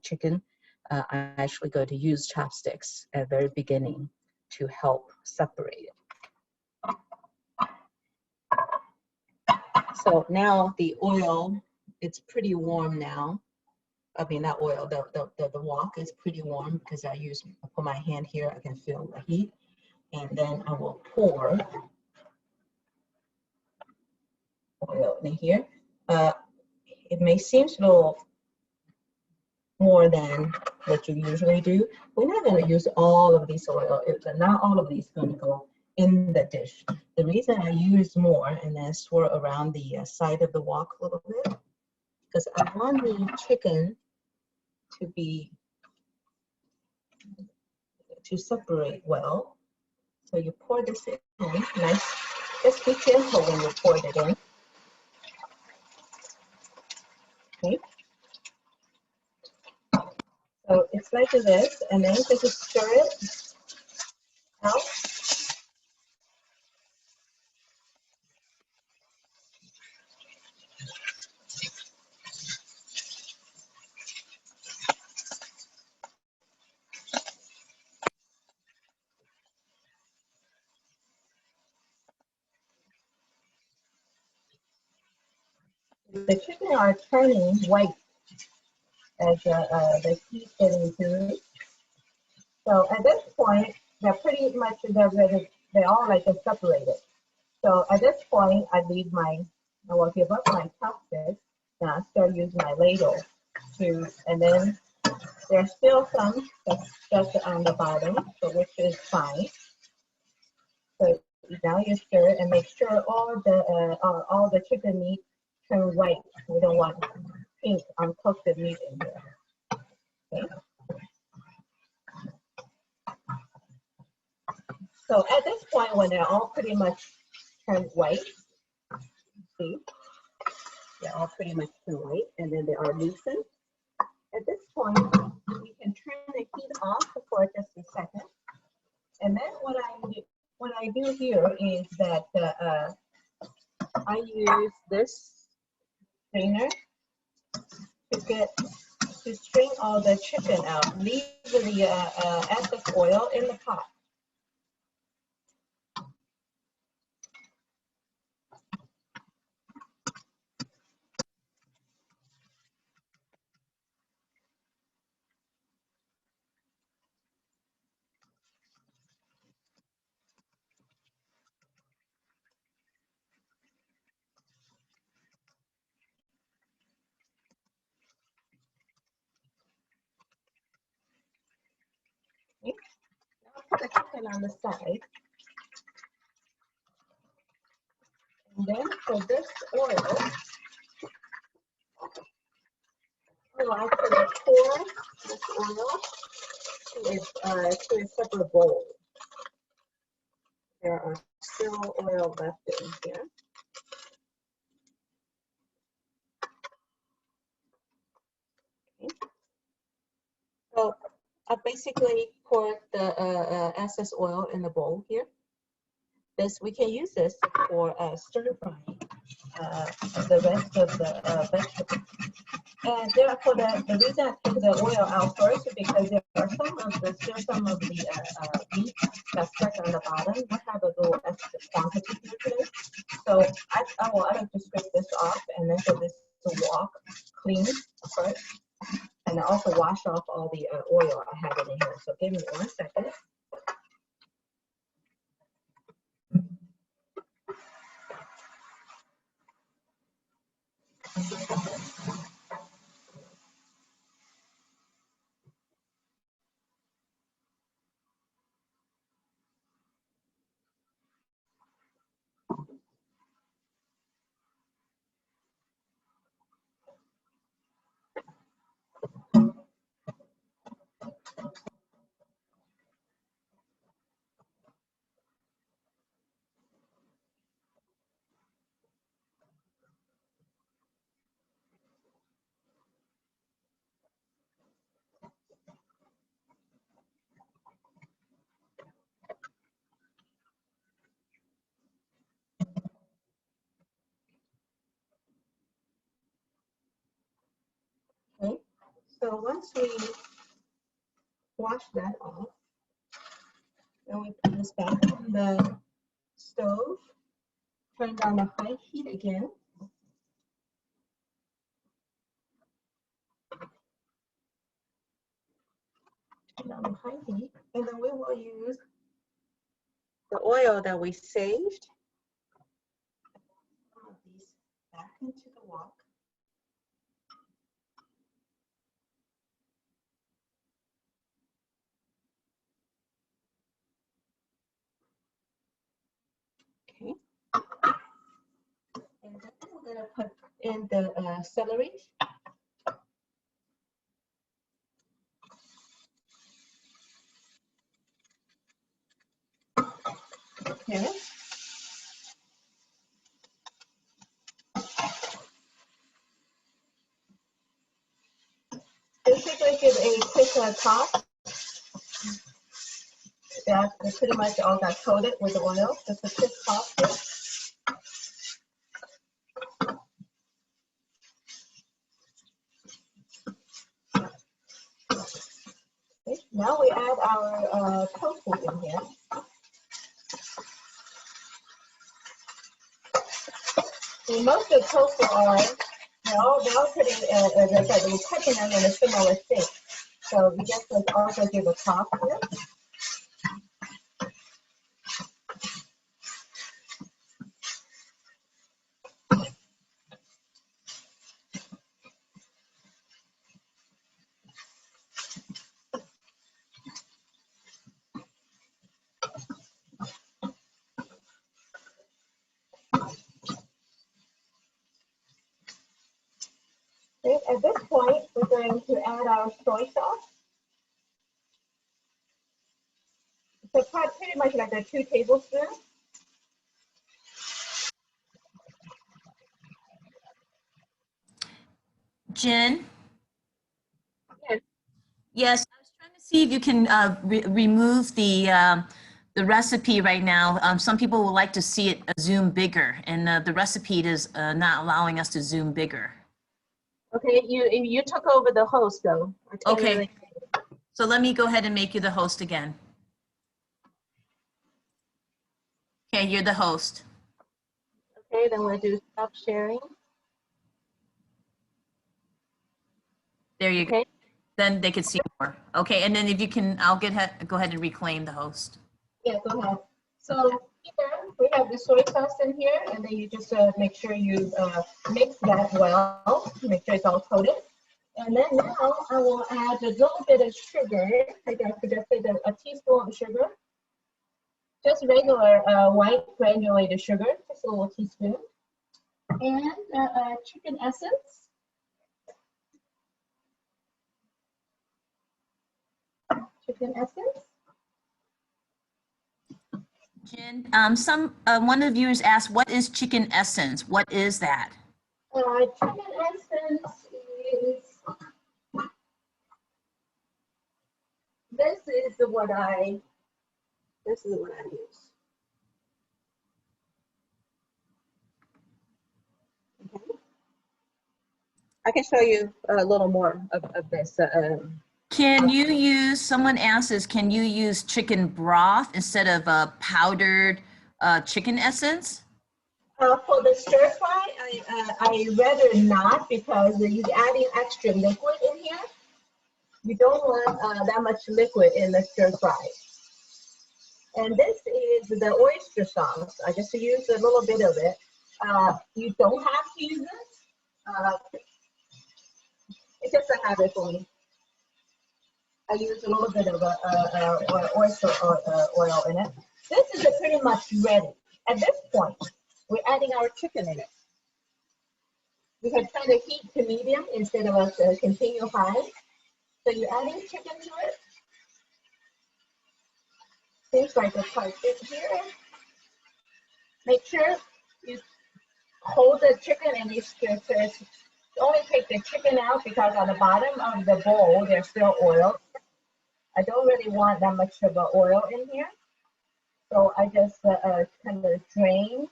chicken, I actually go to use chopsticks at the very beginning to help separate it. So now the oil, it's pretty warm now. I mean, not oil, the wok is pretty warm because I put my hand here, I can feel the heat. And then I will pour oil in here. It may seem a little more than what you usually do. We're not going to use all of this oil. Not all of these going to go in the dish. The reason I use more and then swirl around the side of the wok a little bit, because I want the chicken to separate well. So you pour this in, nice. Just be careful when you pour it in. Okay. So it's like this, and then just stir it out. The chicken are turning white as the heat getting through. So at this point, they're pretty much they're all like separated. So at this point, I will give up my chopsticks. Now I start using my ladle and then there's still some that's on the bottom, so which is fine. So now you stir it and make sure all the chicken meat turn white. We don't want pink uncooked meat in here. Okay. So at this point, when they're all pretty much turned white, see, they're all pretty much turned white, and then they are loosened. At this point, we can turn the heat off for just a second. And then what I do here is that I use this strainer to get to strain all the chicken out. Leave the excess oil in the pot. Okay. Now put the chicken on the side. And then for this oil, I actually pour this oil to a separate bowl. There are still oil left in here. Okay. So I basically poured the excess oil in the bowl here. We can use this for stir frying the rest of the vegetables. And therefore, the reason I took the oil out first is because there are some of the meat that's stuck on the bottom. We have a little extra quantity here today. So I will to scrape this off and then for this to walk clean first. And also wash off all the oil I have in here. So give me 1 second. Okay, so once we wash that off, then we put this back on the stove, turn down the high heat again. Turn down the high heat, and then we will use the oil that we saved. Some of these back into the wok. Okay. And then we're going to put in the celery. Okay. Basically give a quick top. That pretty much all got coated with the oil. Just a quick top here. Okay. Now we add our tofu in here. And most of the tofu they're all pretty, as I said, we're cutting them in a similar shape. So we just also give a top here. At this point, we're going to add our soy sauce. So pretty much like a 2 tablespoons.
Jen?
Yes.
Yes, I was trying to see if you can remove the recipe right now. Some people would like to see it zoom bigger, and the recipe is not allowing us to zoom bigger.
Okay, you took over the host though. I can't
Okay.
really-
So let me go ahead and make you the host again. Okay, you're the host.
Okay, then we'll do stop sharing.
There you go.
Okay.
Then they could see more. Okay, and then if you can, I'll go ahead and reclaim the host.
Yeah, go ahead. So here we have the soy sauce in here, and then you just make sure you mix that well. Make sure it's all coated. And then now I will add a little bit of sugar. I suggested a teaspoon of sugar. Just regular white granulated sugar, just a little teaspoon. And chicken essence. Chicken essence.
Jen, one of the viewers asked, what is chicken essence? What is that?
Chicken essence is, this is what I use. Okay. I can show you a little more of this.
Can you use, someone asks, can you use chicken broth instead of powdered chicken essence?
For the stir fry, I rather not because you're adding extra liquid in here. You don't want that much liquid in the stir fry. And this is the oyster sauce. I just use a little bit of it. You don't have to use it. It's just a habit for me. I use a little bit of oyster oil in it. This is pretty much ready. At this point, we're adding our chicken in it. We can turn the heat to medium instead of a continue high. So you're adding chicken to it. Seems like it's quite thick here. Make sure you hold the chicken and you stir. Only take the chicken out because on the bottom of the bowl there's still oil. I don't really want that much of the oil in here. So I just kind of drain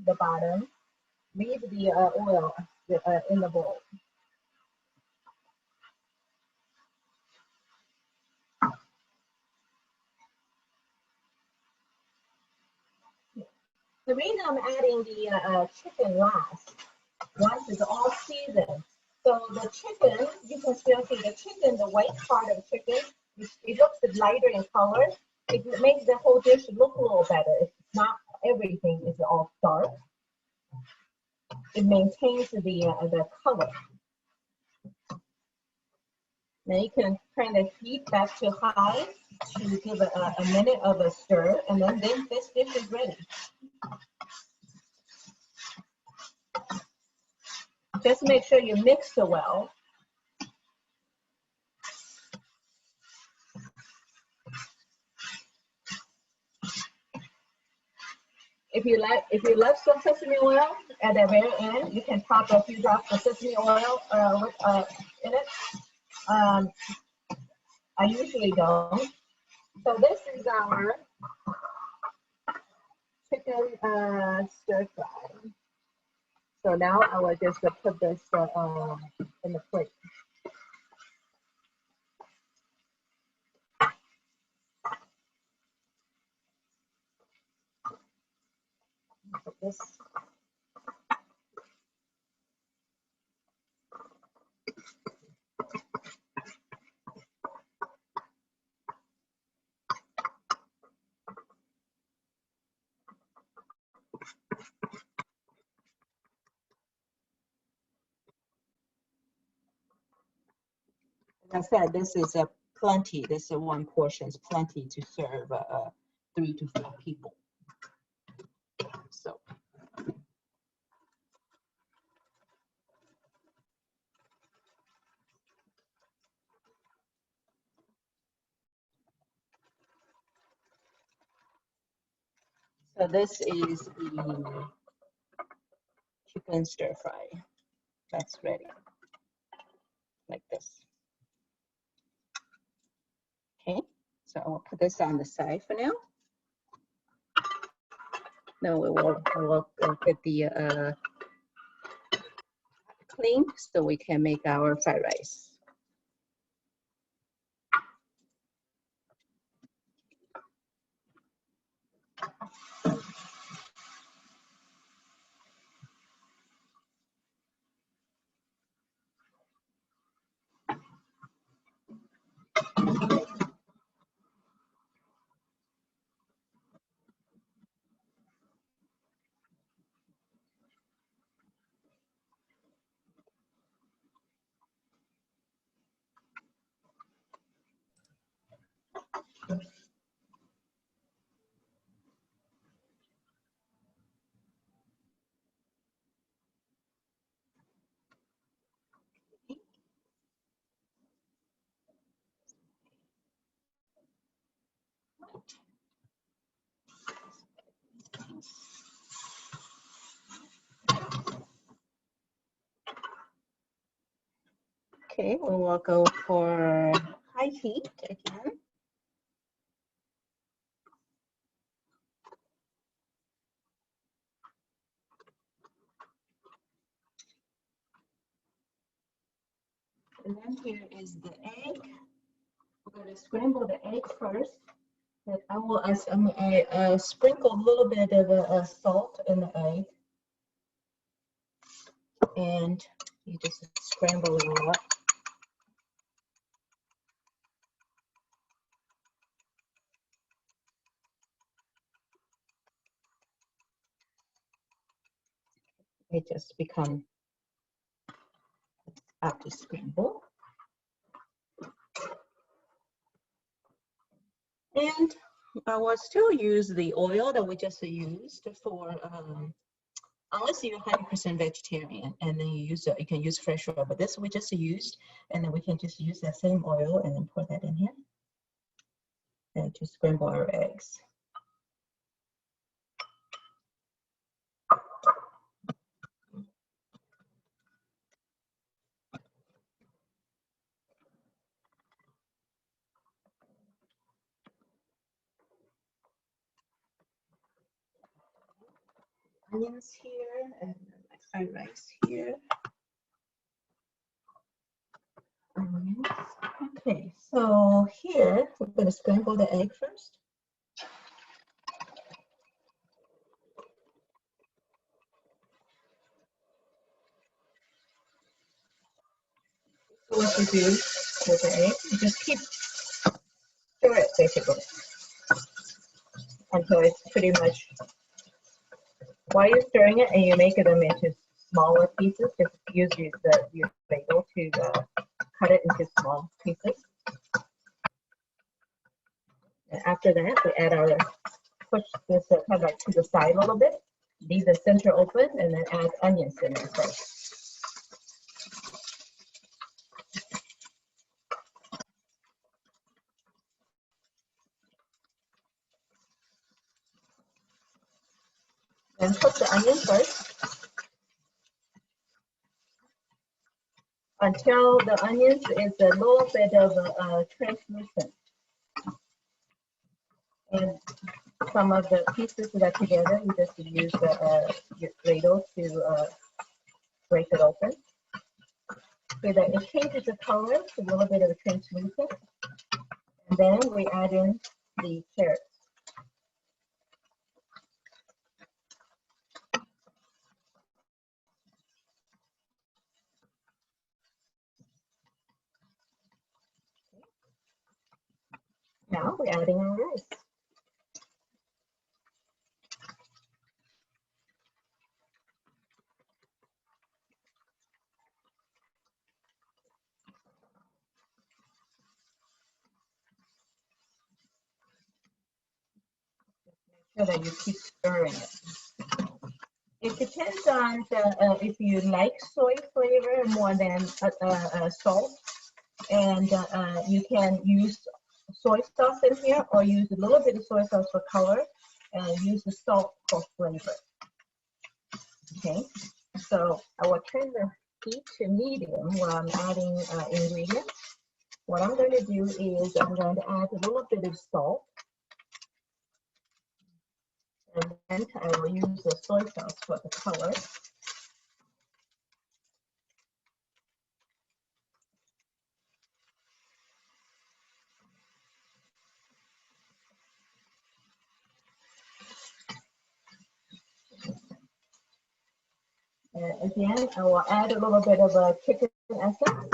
the bottom, leave the oil in the bowl. The reason I'm adding the chicken last, once it's all seasoned. So the chicken, you can still see the chicken, the white part of the chicken, it looks lighter in color. It makes the whole dish look a little better. It's not everything is all dark. It maintains the color. Now you can turn the heat back to high to give it a minute of a stir, and then this dish is ready. Just make sure you mix it well. If you love some sesame oil at the very end, you can top a few drops of sesame oil in it. I usually don't. So this is our chicken stir fry. So now I will just put this in the plate. Put this. As I said, this is a plenty. This is one portion is plenty to serve 3 to 4 people. So. So this is the chicken stir fry. That's ready. Like this. Okay, so I'll put this on the side for now. Then we'll get the
clean so we can make our fried rice. Okay, we will go for high heat again. And then here is the egg. We're going to scramble the egg first. And I sprinkle a little bit of salt in the egg. And you just scramble it all up. It just become up to scramble. And I will still use the oil that we just used for, unless you're 100% vegetarian, and then you can use fresh oil, but this we just used, and then we can just use that same oil and then pour that in here and to scramble our eggs. Onions here and my fried rice here. Onions. Okay, so here we're going to scramble the egg first. So what you do with the egg, you just keep stir it basically until it's pretty much. While you're stirring it, and you make them into smaller pieces, just use your ladle to cut it into small pieces. And after that, we add our, push this kind of like to the side a little bit, leave the center open, and then add onions in it first. Then cook the onion first until the onions is a little bit of translucent. And some of the pieces that are together, you just use your ladle to break it open so that it changes the color to a little bit of a translucent. And then we add in the carrots. Now we're adding our rice. So that you keep stirring it. It depends on if you like soy flavor more than salt, and you can use soy sauce in here, or use a little bit of soy sauce for color, and use the salt for flavor. Okay, so I will turn the heat to medium while I'm adding ingredients. What I'm going to do is I'm going to add a little bit of salt. And then I will use the soy sauce for the color.
And again, I will add a little bit of a chicken essence.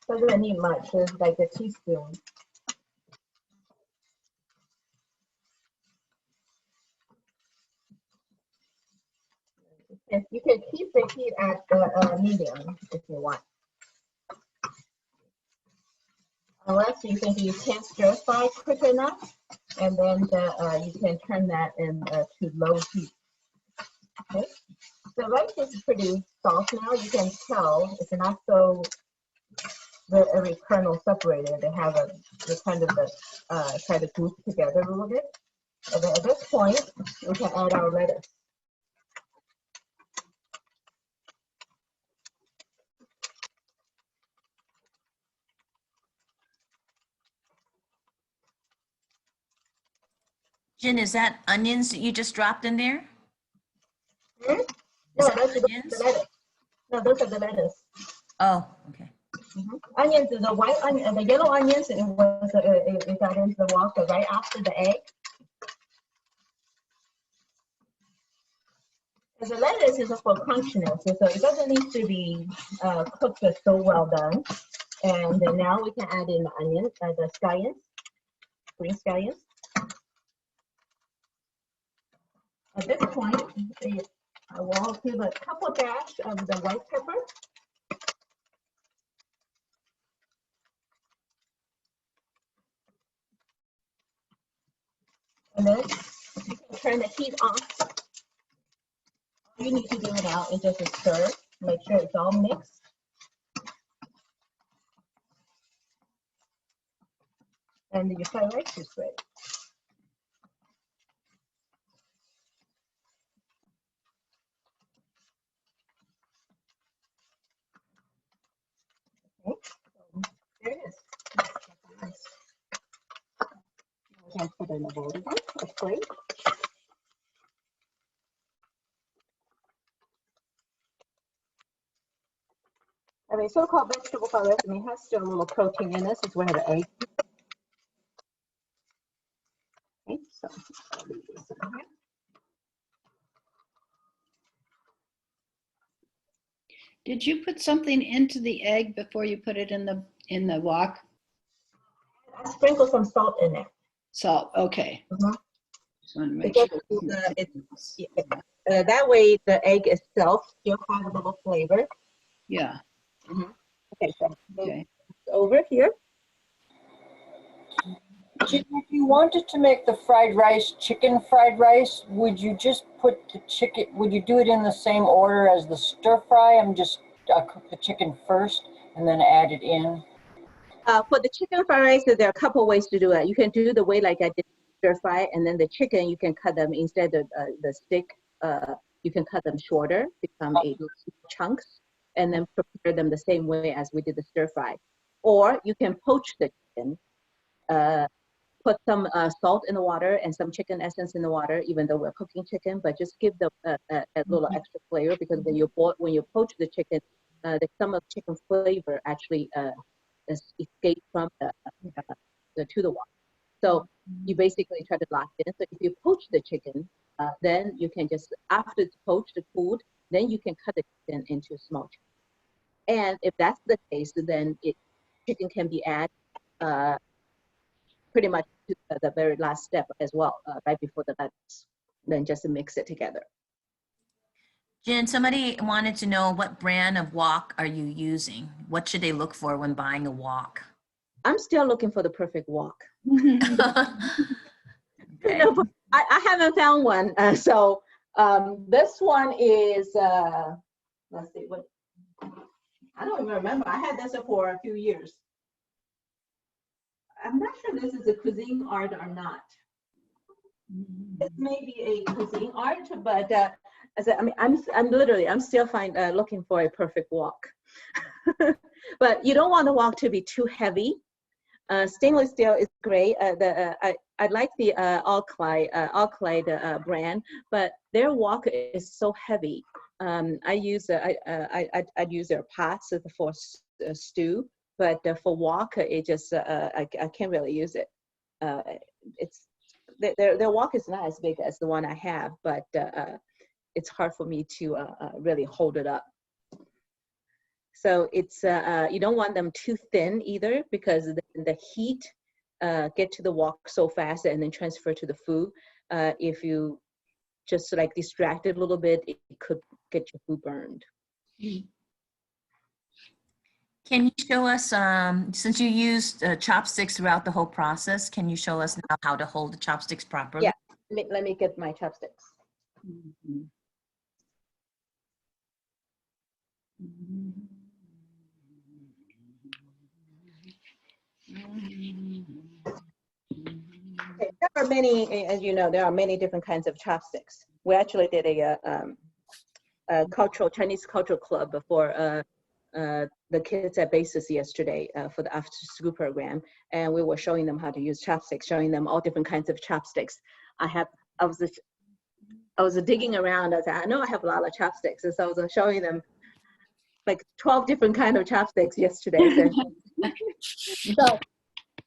Doesn't need much, it's like a teaspoon. Yes, you can keep the heat at the medium if you want. Unless you think you can't stir fry quick enough, and then you can turn that to low heat. Okay, the rice is pretty soft now. You can tell it's not so every kernel separated. They have they kind of try to group together a little bit. And then at this point, we can add our lettuce.
Jen, is that onions that you just dropped in there?
Hmm? No, that's the lettuce. No, those are the lettuce.
Oh, okay.
Onions, the white onion, the yellow onions, it got into the water right after the egg. And the lettuce is for crunchiness, so it doesn't need to be cooked so well done. And then now we can add in the onion, the scallions, green scallions. At this point, I will give a couple dash of the white pepper. And then you can turn the heat off. All you need to do now is just stir, make sure it's all mixed. And your fried rice is ready. Okay, so there it is. We can put it in a bowl again. That's great. I mean, so-called vegetable fried rice, I mean, it has still a little protein in this. It's where the egg. Okay, so I'll leave this in here.
Did you put something into the egg before you put it in the wok?
I sprinkle some salt in there.
Salt, okay. Just want to make
Because
sure.
that way the egg itself still has a little flavor.
Yeah,
Okay, so
okay.
over here.
If you wanted to make the fried rice chicken fried rice, would you just put the chicken, would you do it in the same order as the stir fry? Cook the chicken first and then add it in.
For the chicken fried rice, there are a couple ways to do it. You can do the way like I did stir fry, and then the chicken, you can cut them instead of the stick, you can cut them shorter, become chunks, and then prepare them the same way as we did the stir fry. Or you can poach the chicken, put some salt in the water and some chicken essence in the water, even though we're cooking chicken, but just give them a little extra flavor, because when you poach the chicken, some of the chicken flavor actually escape from to the water. So you basically try to lock it in. So if you poach the chicken, then you can just, after it's poached, cooled, then you can cut the chicken into small chunks. And if that's the case, then chicken can be added pretty much to the very last step as well, right before the lettuce. Then just mix it together.
Jen, somebody wanted to know, what brand of wok are you using? What should they look for when buying a wok?
I'm still looking for the perfect wok.
Okay.
No, but I haven't found one. So this one is, let's see, what, I don't even remember. I had this for a few years. I'm not sure this is a cuisine art or not. It may be a cuisine art, but I mean, I'm still looking for a perfect wok. But you don't want the wok to be too heavy. Stainless steel is great. I like the Alclide brand, but their wok is so heavy. I'd use their pots for stew, but for wok, it just I can't really use it. It's their wok is not as big as the one I have, but it's hard for me to really hold it up. So it's you don't want them too thin either, because the heat get to the wok so fast and then transfer to the food. If you just like distract it a little bit, it could get your food burned.
Can you show us, since you used chopsticks throughout the whole process, can you show us now how to hold the chopsticks properly?
Yeah, let me get my chopsticks.
Mhm.
Okay, there are many, as you know, there are many different kinds of chopsticks. We actually did a Chinese cultural club for the kids at Basis yesterday for the after school program, and we were showing them how to use chopsticks, showing them all different kinds of chopsticks. I was digging around. I said, I know I have a lot of chopsticks, and so I was showing them like 12 different kind of chopsticks yesterday. So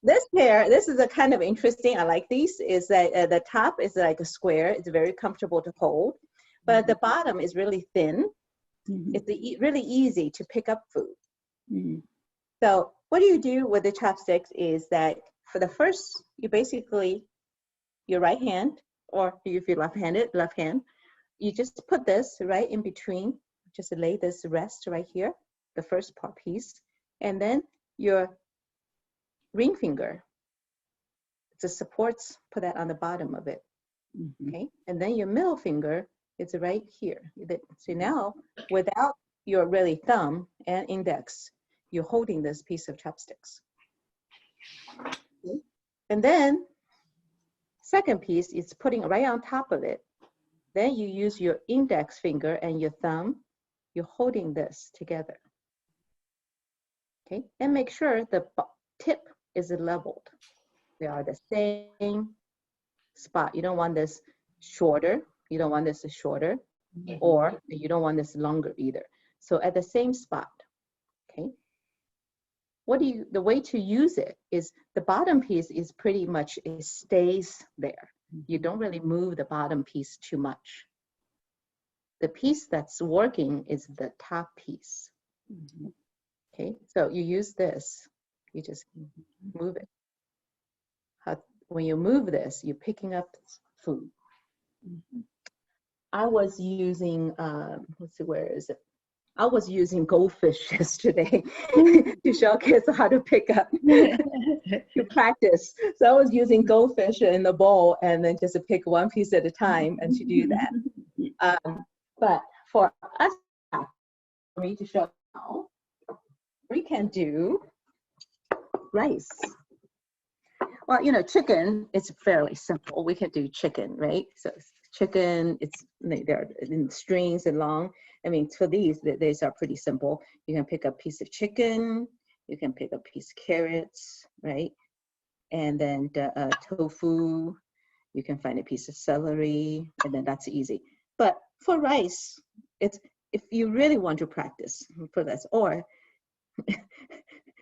this pair, this is a kind of interesting. I like these. Is that the top is like a square. It's very comfortable to hold, but the bottom is really thin. It's really easy to pick up food. So what you do with the chopsticks is that for the first, you basically, your right hand, or if you're left-handed, left hand, you just put this right in between, just lay this rest right here, the first part piece, and then your ring finger, the supports, put that on the bottom of it, okay? And then your middle finger is right here. So now, without your really thumb and index, you're holding this piece of chopsticks. Okay? And then, second piece is putting right on top of it. Then you use your index finger and your thumb, you're holding this together. Okay, and make sure the tip is leveled. They are the same spot. You don't want this shorter, you don't want this shorter, or you don't want this longer either. So at the same spot, okay? The way to use it is the bottom piece is pretty much, it stays there. You don't really move the bottom piece too much. The piece that's working is the top piece. Okay, so you use this, you just move it. When you move this, you're picking up food. I was using, let's see, where is it? I was using goldfish yesterday to show kids how to pick up, to practice. So I was using goldfish in the bowl and then just to pick one piece at a time and to do that. But for us, for me to show now, we can do rice. Well, you know, chicken, it's fairly simple. We can do chicken, right? So chicken, they're in strings and long. I mean, for these are pretty simple. You can pick up a piece of chicken, you can pick up a piece of carrots, right? And then tofu, you can find a piece of celery, and then that's easy. But for rice, it's, if you really want to practice for this, or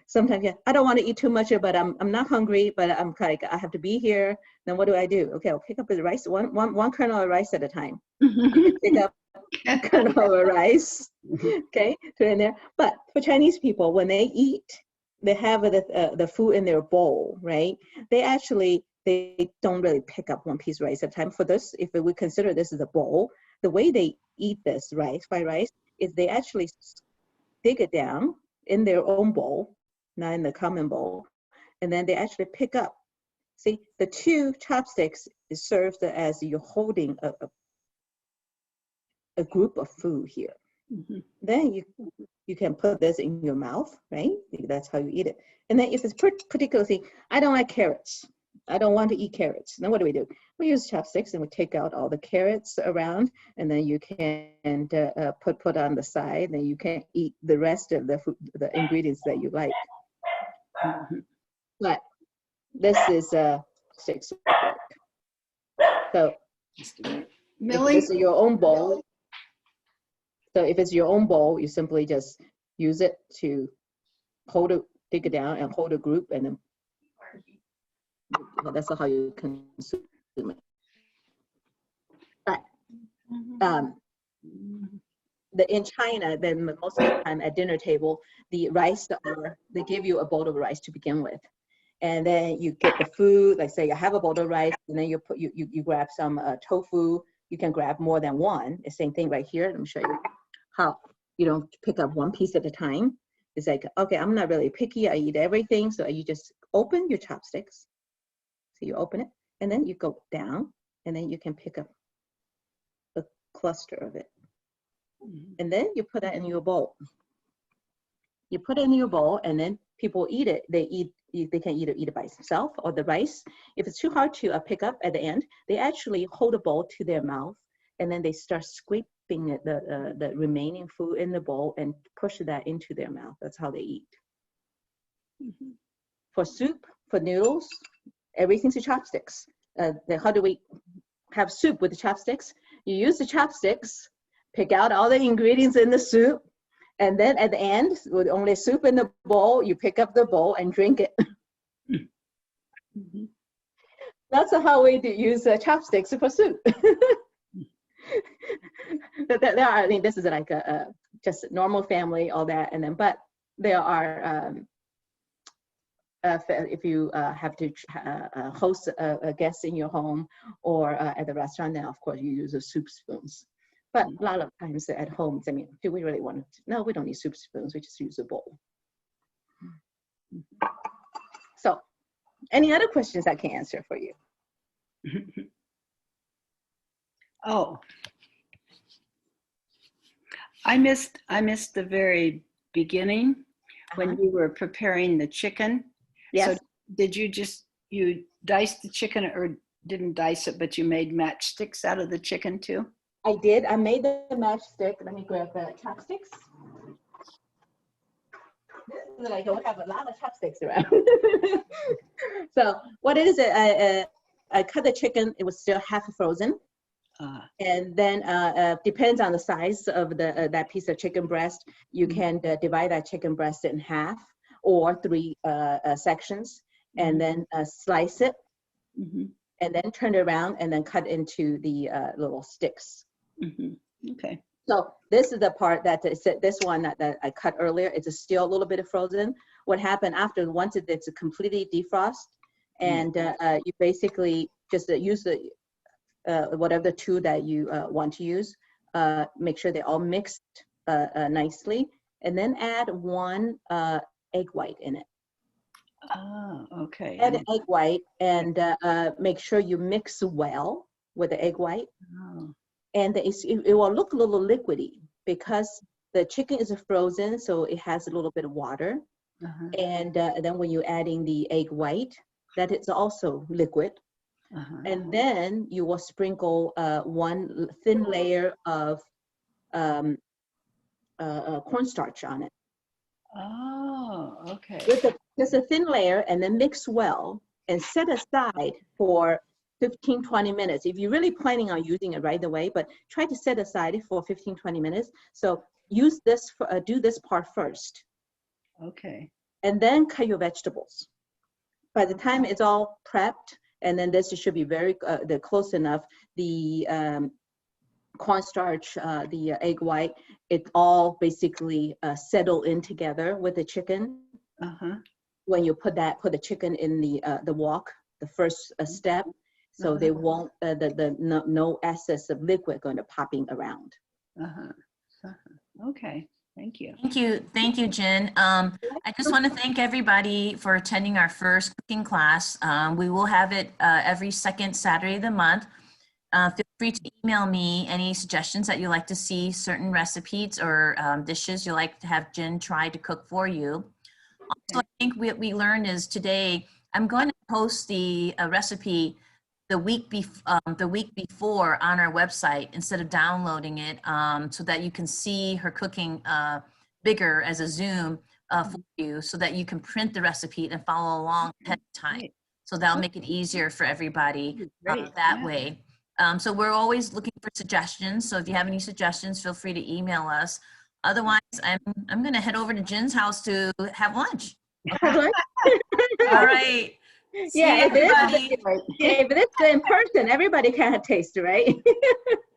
sometimes, yeah, I don't want to eat too much, but I'm not hungry, but I'm like, I have to be here. Then what do? Okay, I'll pick up the rice, one kernel of rice at a time. You can pick up a kernel of rice, okay, put it in there. But for Chinese people, when they eat, they have the food in their bowl, right? They don't really pick up one piece of rice at a time. For this, if we consider this as a bowl, the way they eat this fried rice, is they actually dig it down in their own bowl, not in the common bowl, and then they actually pick up. See, the two chopsticks is served as you're holding a group of food here. Then you can put this in your mouth, right? That's how you eat it. And then if it's particularly, I don't like carrots, I don't want to eat carrots, then what do? We use chopsticks and we take out all the carrots around, and then you can put on the side, and you can eat the rest of the food, the ingredients that you like. But this is sticks work. So
Millie?
if this is your own bowl, you simply just use it to dig it down and hold a group, and then that's how you consume. consuming. But in China, then most of the time at dinner table, the rice, they give you a bowl of rice to begin with. And then you get the food, like say you have a bowl of rice, and then you grab some tofu. You can grab more than one. The same thing right here. Let me show you how you don't pick up one piece at a time. It's like, okay, I'm not really picky. I eat everything. So you just open your chopsticks. So you open it, and then you go down, and then you can pick up a cluster of it. And then you put that in your bowl. You put it in your bowl, and then people eat it. They can either eat it by itself or the rice. If it's too hard to pick up at the end, they actually hold a bowl to their mouth, and then they start scraping the remaining food in the bowl and push that into their mouth. That's how they eat. For soup, for noodles, everything's a chopsticks. How do we have soup with the chopsticks? You use the chopsticks, pick out all the ingredients in the soup, and then at the end, with only soup in the bowl, you pick up the bowl and drink it. That's how we use chopsticks for soup. I mean, this is like just a normal family, all that, and then, but there are, if you have to host a guest in your home or at the restaurant, then of course you use the soup spoons. But a lot of times at home, I mean, do we really want to? No, we don't need soup spoons. We just use a bowl. So, any other questions I can answer for you?
Oh, I missed the very beginning when you were preparing the chicken.
Yes.
So did you dice the chicken, or didn't dice it, but you made matchsticks out of the chicken too?
I did. I made the matchstick. Let me grab the chopsticks. This is like, we have a lot of chopsticks around. So what is it? I cut the chicken. It was still half frozen. And then depends on the size of that piece of chicken breast. You can divide that chicken breast in half or 3 sections, and then slice it, and then turn it around, and then cut into the little sticks.
Okay.
So this is the part that this one that I cut earlier. It's still a little bit frozen. What happened after, once it's completely defrost, and you basically just use the whatever the tool that you want to use. Make sure they're all mixed nicely, and then add 1 egg white in it.
Oh, okay.
Add an egg white, and make sure you mix well with the egg white.
Oh.
And it will look a little liquidy because the chicken is frozen, so it has a little bit of water. And then when you're adding the egg white, that is also liquid. And then you will sprinkle 1 thin layer of cornstarch on it.
Oh, okay.
Just a thin layer, and then mix well and set aside for 15-20 minutes. If you're really planning on using it right away, but try to set aside for 15-20 minutes. So use this, do this part first.
Okay.
And then cut your vegetables. By the time it's all prepped, and then this should be very close enough, the cornstarch, the egg white, it all basically settle in together with the chicken. When you put the chicken in the wok, the first step, so they won't no excess of liquid going to popping around.
Okay, thank you.
Thank you, Jen. I just want to thank everybody for attending our first cooking class. We will have it every second Saturday of the month. Feel free to email me any suggestions that you like to see, certain recipes or dishes you like to have Jen try to cook for you. Also, I think what we learned is today, I'm going to post the recipe the week before on our website instead of downloading it, so that you can see her cooking bigger as a Zoom for you, so that you can print the recipe and follow along ahead of time. So that'll make it easier for everybody that way. So we're always looking for suggestions. So if you have any suggestions, feel free to email us. Otherwise, I'm going to head over to Jen's house to have lunch.
Okay.
All right. See
Yeah,
everybody.
if it is good in person, everybody can taste, right?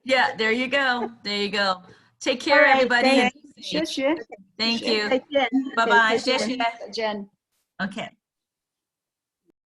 Yeah, there you go. There you go. Take care,
All right,
everybody.
thanks.
and be safe.
Sure.
Thank
Sure.
you.
再见.
Bye bye.
Okay, 再见。
Jen.
Okay.